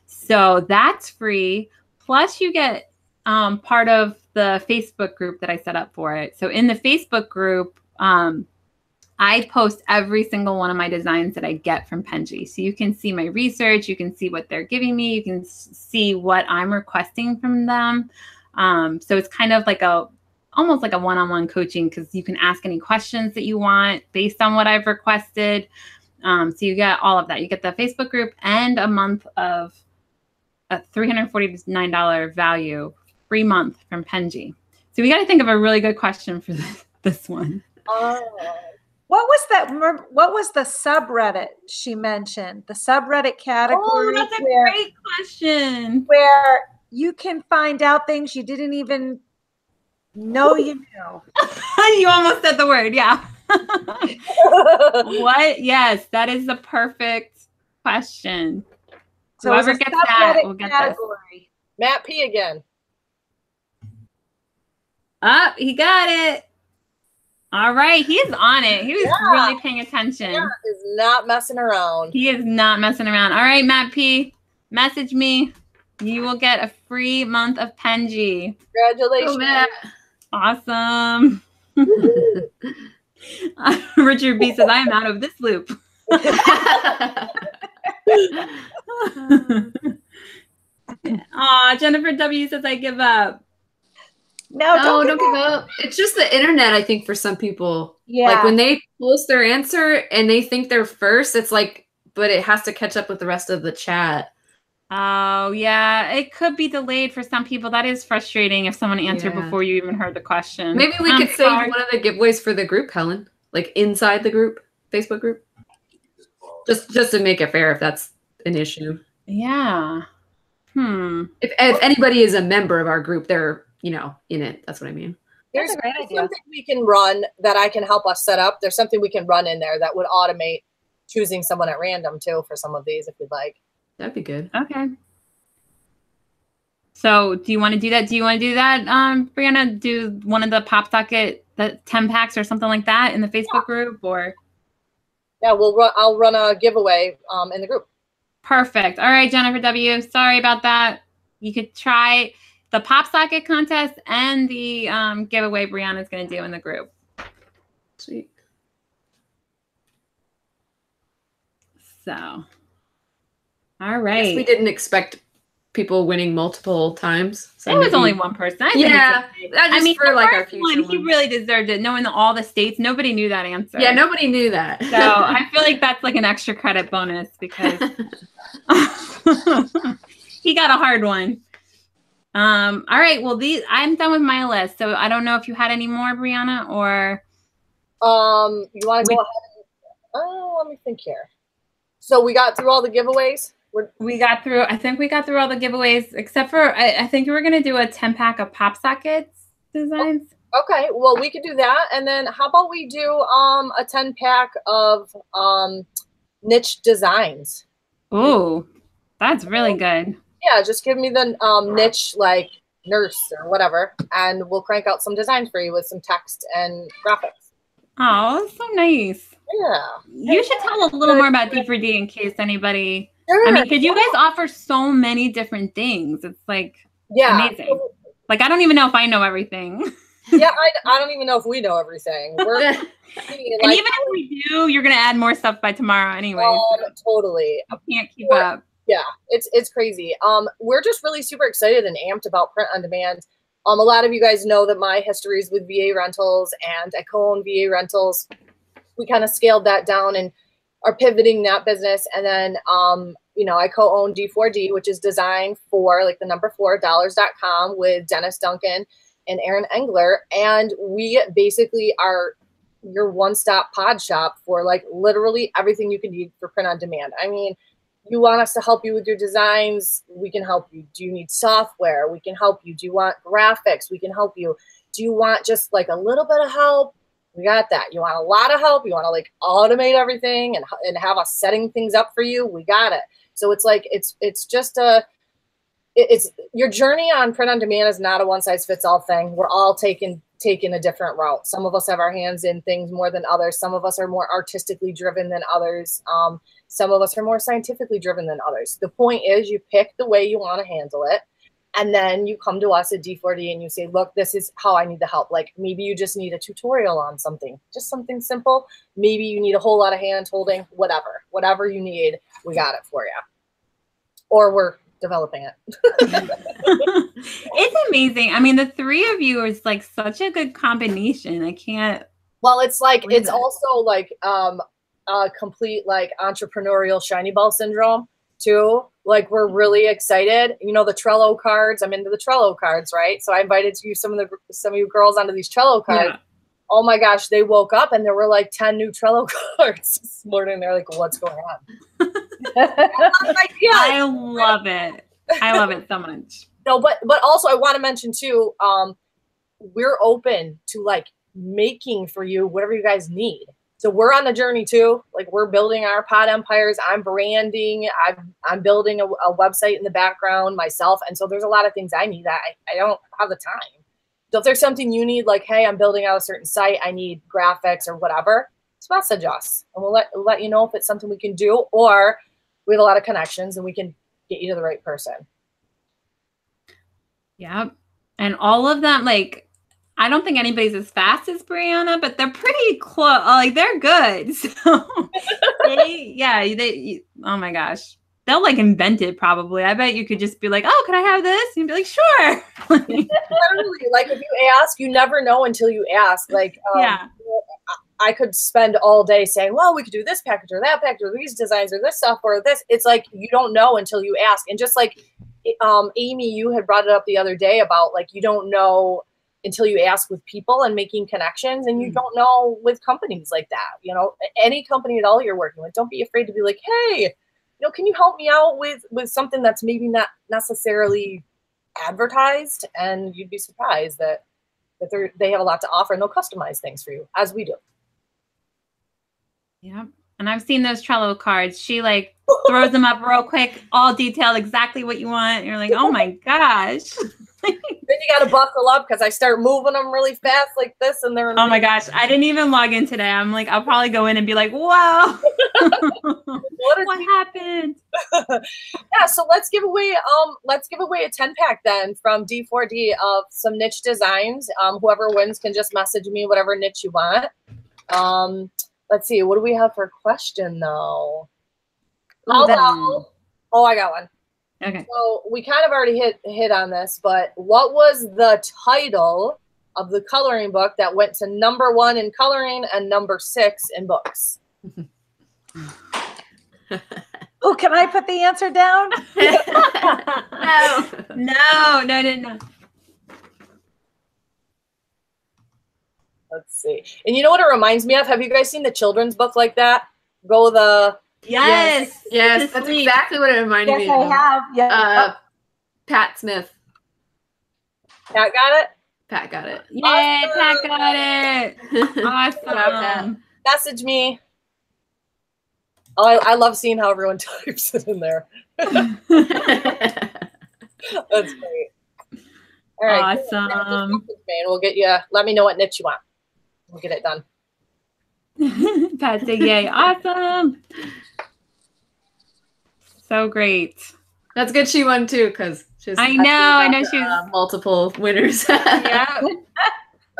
So that's free. Plus you get part of the Facebook group that I set up for it. So in the Facebook group, I post every single one of my designs that I get from Penji. So you can see my research, you can see what they're giving me, you can see what I'm requesting from them. So it's kind of like almost like a one-on-one coaching because you can ask any questions that you want based on what I've requested. So you get all of that. You get the Facebook group and a month of a $349 value, free month from Penji. So we got to think of a really good question for this one. What was the subreddit she mentioned? The subreddit category. Oh, that's a great question. Where you can find out things you didn't even know you knew. You almost said the word, yeah. What? Yes, that is the perfect question. So whoever gets that will get this. Matt P again. Up, he got it. All right, he's on it. He was really paying attention. Matt is not messing around. He is not messing around. All right, Matt P, message me. You will get a free month of Penji. Congratulations. Oh, Matt. Awesome. Richard B says, I am out of this loop. Aw, Jennifer W says, I give up. No, don't give up. It's just the internet, I think, for some people. Yeah. Like when they post their answer and they think they're first, it's like, but it has to catch up with the rest of the chat. Oh, yeah. It could be delayed for some people. That is frustrating if someone answered before you even heard the question. Maybe we could save one of the giveaways for the group, Helen. Like inside the group, Facebook group. Just to make it fair if that's an issue. Yeah. If anybody is a member of our group, they're, you know, in it. That's what I mean. There's something we can run that I can help us set up. There's something we can run in there that would automate choosing someone at random too for some of these if you'd like. That'd be good. Okay. So do you want to do that? Do you want to do that, Brianna? Do one of the Pop Socket, the 10 packs or something like that in the Facebook group, or? Yeah, I'll run a giveaway in the group. Perfect. All right, Jennifer W. Sorry about that. You could try the Pop Socket contest and the giveaway Brianna's going to do in the group. Sweet. So, all right. I guess we didn't expect people winning multiple times. So it was only one person. I mean, for like our future one, he really deserved it. Knowing all the states, nobody knew that answer. Yeah, nobody knew that. So I feel like that's like an extra credit bonus because he got a hard one. All right. Well, I'm done with my list. So I don't know if you had any more, Brianna, or you want to go ahead and let me think here. So we got through all the giveaways. I think we got through all the giveaways except for I think we were gonna do a 10-pack of Pop Sockets designs. Okay, well we could do that, and then how about we do a 10-pack of niche designs? Ooh, that's really good. Yeah, just give me the niche like nurse or whatever, and we'll crank out some designs for you with some text and graphics. Oh, that's so nice. Yeah. You should tell a little more about D4D in case anybody. Sure. I mean, because you guys offer so many different things. It's like amazing. Like I don't even know if I know everything. Yeah, I don't even know if we know everything. We're and even if we do, you're gonna add more stuff by tomorrow anyway. Totally. I can't keep up. Yeah, it's crazy. We're just really super excited and amped about print on demand. A lot of you guys know that my history is with VA rentals, and I co-own VA rentals. We kind of scaled that down and are pivoting that business. And then, you know, I co-own D4D, which is designed for like the number 4 dollars.com with Dennis Duncan and Aaron Engler. And we basically are your one-stop pod shop for like literally everything you can need for print on demand. I mean, you want us to help you with your designs, we can help you. Do you need software? We can help you. Do you want graphics? We can help you. Do you want just like a little bit of help? We got that. You want a lot of help? You want to like automate everything and have us setting things up for you? We got it. So it's like, it's just it's your journey on print on demand is not a one size fits all thing. We're all taking a different route. Some of us have our hands in things more than others. Some of us are more artistically driven than others. Some of us are more scientifically driven than others. The point is you pick the way you want to handle it. And then you come to us at D4D and you say, look, this is how I need the help. Like maybe you just need a tutorial on something, just something simple. Maybe you need a whole lot of hand holding, whatever you need, we got it for you. Or we're developing it. It's amazing. I mean, the three of you is like such a good combination. I can't. Well, it's like, it's also like a complete like entrepreneurial shiny ball syndrome too. Like we're really excited. You know, the Trello cards, I'm into the Trello cards, right? So I invited some of you girls onto these Trello cards. Yeah. Oh my gosh, they woke up and there were like 10 new Trello cards this morning. They're like, what's going on? Like, yeah. I love it. I love it so much. No, but also I want to mention too, we're open to like making for you whatever you guys need. So we're on the journey too. Like we're building our pod empires. I'm branding. I'm building a website in the background myself. And so there's a lot of things I need that I don't have the time. So if there's something you need, like, hey, I'm building out a certain site, I need graphics or whatever, just message us and we'll let you know if it's something we can do, or we have a lot of connections and we can get you to the right person. Yep. And all of them, like, I don't think anybody's as fast as Brianna, but they're pretty close. Like, they're good. So oh my gosh. They'll like invent it probably. I bet you could just be like, oh, can I have this? And you'd be like, sure. Literally, like if you ask, you never know until you ask. Like, yeah. I could spend all day saying, well, we could do this package or that package or these designs or this stuff or this. It's like, you don't know until you ask. And just like Amy, you had brought it up the other day about like, you don't know until you ask with people and making connections, and you don't know with companies like that. You know, any company at all you're working with, don't be afraid to be like, hey, you know, can you help me out with something that's maybe not necessarily advertised? And you'd be surprised that they have a lot to offer, and they'll customize things for you, as we do. Yeah. And I've seen those Trello cards. She like throws them up real quick, all detailed, exactly what you want. And you're like, oh my gosh. Then you got to buckle up because I start moving them really fast like this. And they're oh my gosh. I didn't even log in today. I'm like, I'll probably go in and be like, wow. what happened? Yeah. So let's give away a 10-pack then from D4D of some niche designs. Whoever wins can just message me whatever niche you want. Let's see. What do we have for a question though? Oh, I got one. Okay. So we kind of already hit on this, but what was the title of the coloring book that went to #1 in coloring and #6 in books? Oh, can I put the answer down? No. Let's see. And you know what it reminds me of? Have you guys seen the children's book like that? Yes. That's exactly what it reminded me of. Yes, I have. Yeah. Pat Smith. Pat got it? Pat got it. Yay, awesome. Pat got it. Awesome. Message me. Oh, I love seeing how everyone types it in there. That's great. All right. Awesome. We'll get you. Let me know what niche you want. We'll get it done. Pat said, yay. Awesome. So great. That's good she won too, because I know she's multiple winners. Yeah.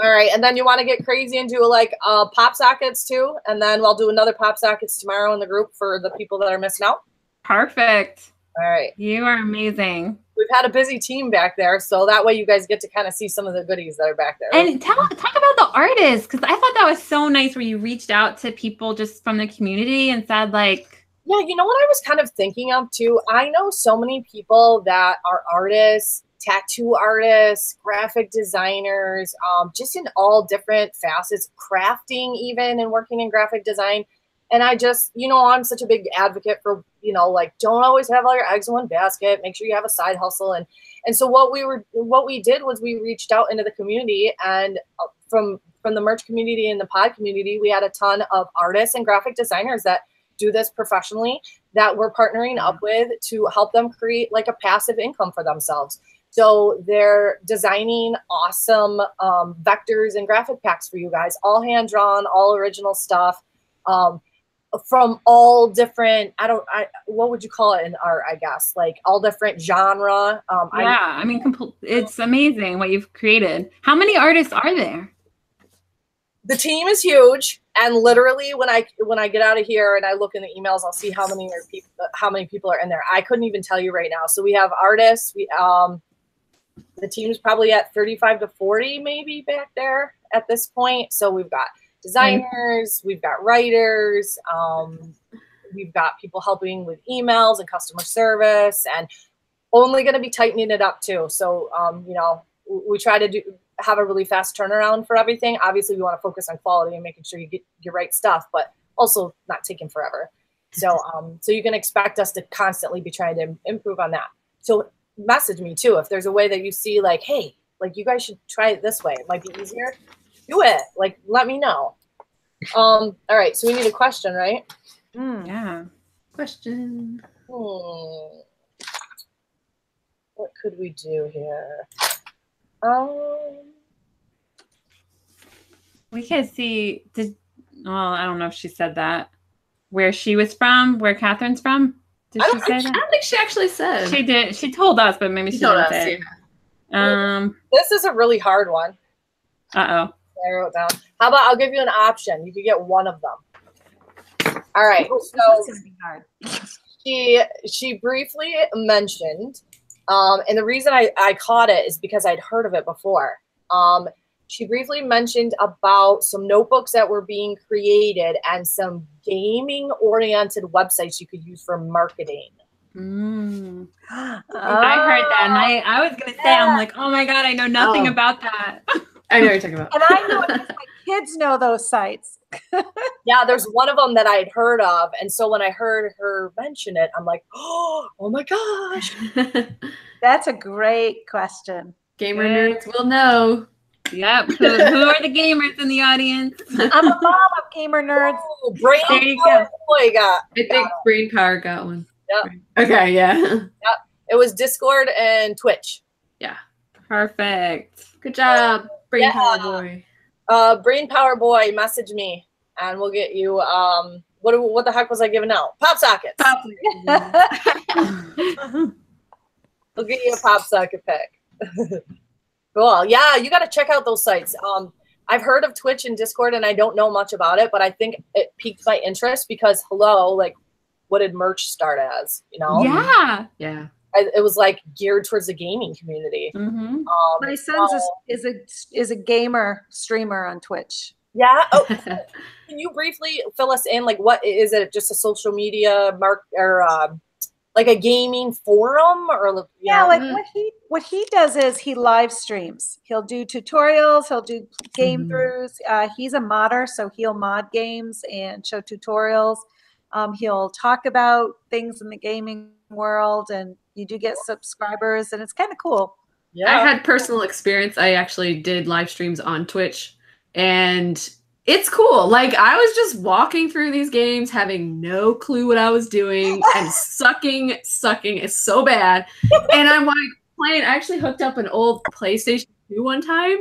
All right, and then you want to get crazy and do like pop sockets too, and then we'll do another pop sockets tomorrow in the group for the people that are missing out. Perfect. All right. You are amazing. We've had a busy team back there, so that way you guys get to kind of see some of the goodies that are back there. And talk about the artists, because I thought that was so nice where you reached out to people just from the community and said like, yeah, you know what I was kind of thinking of too? I know so many people that are artists, tattoo artists, graphic designers, just in all different facets, crafting even, and working in graphic design. And I just, I'm such a big advocate for, like, don't always have all your eggs in one basket. Make sure you have a side hustle. And so what we did was we reached out into the community, and from the merch community and the pod community, we had a ton of artists and graphic designers that do this professionally that we're partnering up with to help them create like a passive income for themselves. So they're designing awesome vectors and graphic packs for you guys, all hand drawn, all original stuff. From all different, what would you call it in art, I guess, like all different genre. It's amazing what you've created. How many artists are there? The team is huge, and literally when I get out of here and I look in the emails, I'll see how many people are in there. I couldn't even tell you right now. So we have artists. The team's probably at 35 to 40 maybe back there at this point. So we've got designers, we've got writers, we've got people helping with emails and customer service, and only going to be tightening it up too. So, we try to have a really fast turnaround for everything. Obviously, we want to focus on quality and making sure you get your right stuff, but also not taking forever. So, so you can expect us to constantly be trying to improve on that. So message me too if there's a way that you see like, hey, like you guys should try it this way. It might be easier. Do it. Like, let me know. All right, so we need a question, right? Yeah. Question. What could we do here? We can see, well, I don't know if she said that. Where she was from, where Katharine's from? Did she say that? I don't think she actually said. She did. She told us, but maybe she didn't say it. This is a really hard one. Uh-oh. I wrote down. How about I'll give you an option. You could get one of them. All right. So This is hard. she briefly mentioned, and the reason I caught it is because I'd heard of it before. She briefly mentioned about some notebooks that were being created and some gaming-oriented websites you could use for marketing. I heard that, and I was going to say, I'm like, oh my God, I know nothing about that. I know what you're talking about. And I know it because my kids know those sites. Yeah, there's one of them that I'd heard of. And so when I heard her mention it, I'm like, oh my gosh. That's a great question. Gamer nerds will know. Yep. Who are the gamers in the audience? I'm a mom of gamer nerds. Oh, brain There you power go. boy got. I think Brain Power got one. Yep. Okay, yeah. Yep. It was Discord and Twitch. Yeah. Perfect. Good job, Brain Power Boy. Brain Power Boy, message me and we'll get you what the heck was I giving out? Pop sockets. We'll get you a pop socket pick. Cool. Yeah, you got to check out those sites. I've heard of Twitch and Discord and I don't know much about it, but I think it piqued my interest because like what did merch start as, you know? Yeah. Yeah. It was like geared towards the gaming community. Mm-hmm. My son is a gamer streamer on Twitch. Yeah. Oh, can you briefly fill us in? Like, what is it? Just a social media like a gaming forum or like what he does is he live streams. He'll do tutorials. He'll do game throughs. He's a modder, so he'll mod games and show tutorials. He'll talk about things in the gaming world, and you do get subscribers, and it's kind of cool. Yeah. I had personal experience. I actually did live streams on Twitch, and it's cool. Like, I was just walking through these games, having no clue what I was doing, and sucking is so bad. And I'm like playing. I actually hooked up an old PlayStation 2 one time,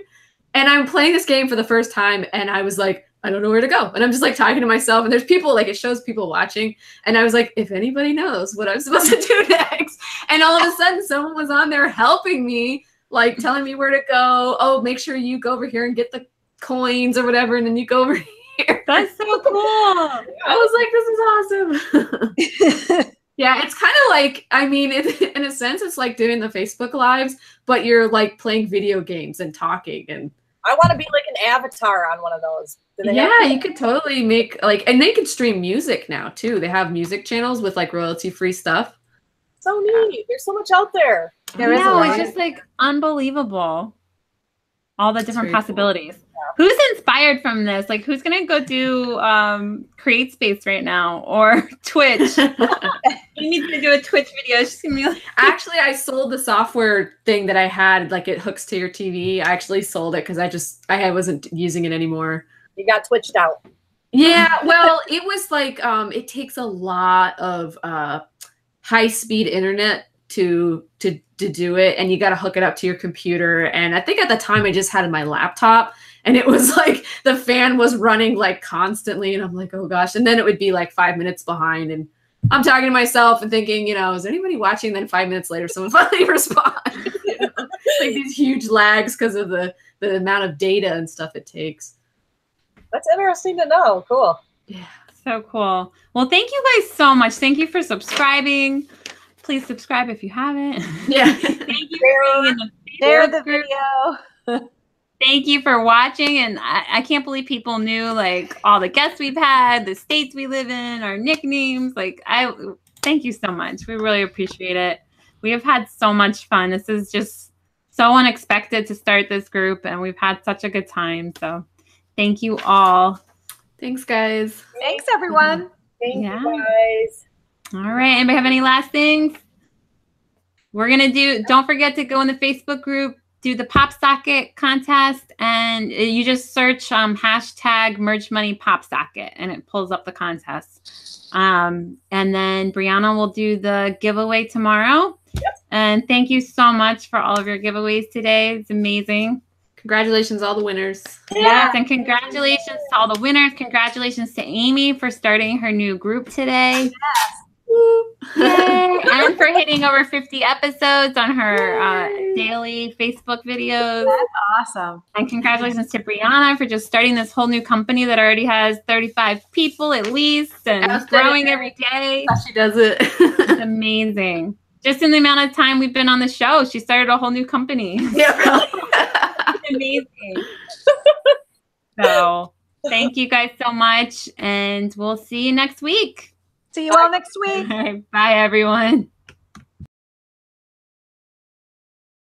and I'm playing this game for the first time, and I was like, I don't know where to go. And I'm just like talking to myself, and there's people, like, it shows people watching. And I was like, if anybody knows what I'm supposed to do next. And all of a sudden someone was on there helping me, like telling me where to go. Oh, make sure you go over here and get the coins or whatever. And then you go over here. That's so cool. I was like, this is awesome. Yeah, it's kind of like, I mean, in a sense, it's like doing the Facebook Lives, but you're like playing video games and talking. And I want to be like an avatar on one of those. Yeah, you could totally make and they can stream music now too. They have music channels with like royalty-free stuff. So neat. There's so much out there. It's just like unbelievable. All the different possibilities. Cool. Who's inspired from this? Like, who's gonna go do CreateSpace right now or Twitch? You need to do a Twitch video. She's gonna be like, actually, I sold the software thing that I had. Like, it hooks to your TV. I actually sold it because I wasn't using it anymore. You got twitched out. Yeah, well, it was like it takes a lot of high-speed internet to do it, and you got to hook it up to your computer. And I think at the time I just had my laptop, and it was like the fan was running like constantly, and I'm like, oh gosh. And then it would be like 5 minutes behind, and I'm talking to myself and thinking, is anybody watching? Then 5 minutes later, someone finally responds. Like these huge lags because of the amount of data and stuff it takes. That's interesting to know. Cool. Yeah. So cool. Well, thank you guys so much. Thank you for subscribing. Please subscribe if you haven't. Yeah. Thank you for being in the Share the video. Thank you for watching. And I can't believe people knew like all the guests we've had, the states we live in, our nicknames. Like, thank you so much. We really appreciate it. We have had so much fun. This is just so unexpected to start this group, and we've had such a good time. So thank you all. Thanks, guys. Thanks, everyone. Thank you, guys. All right. Anybody have any last things? We're going to don't forget to go in the Facebook group, do the Pop Socket contest, and and you just search hashtag Merch Money Pop Socket, and it pulls up the contest. And then Brianna will do the giveaway tomorrow. And thank you so much for all of your giveaways today. It's amazing. Congratulations, all the winners. Yes, and congratulations to all the winners. Congratulations to Amy for starting her new group today. Yay. And for hitting over 50 episodes on her daily Facebook videos. That's awesome. And congratulations to Brianna for just starting this whole new company that already has 35 people at least and growing every day. She does it. It's amazing. Just in the amount of time we've been on the show, she started a whole new company. Yeah, really. It's amazing. So thank you guys so much, and we'll see you next week. See you all next week. All right, bye, everyone.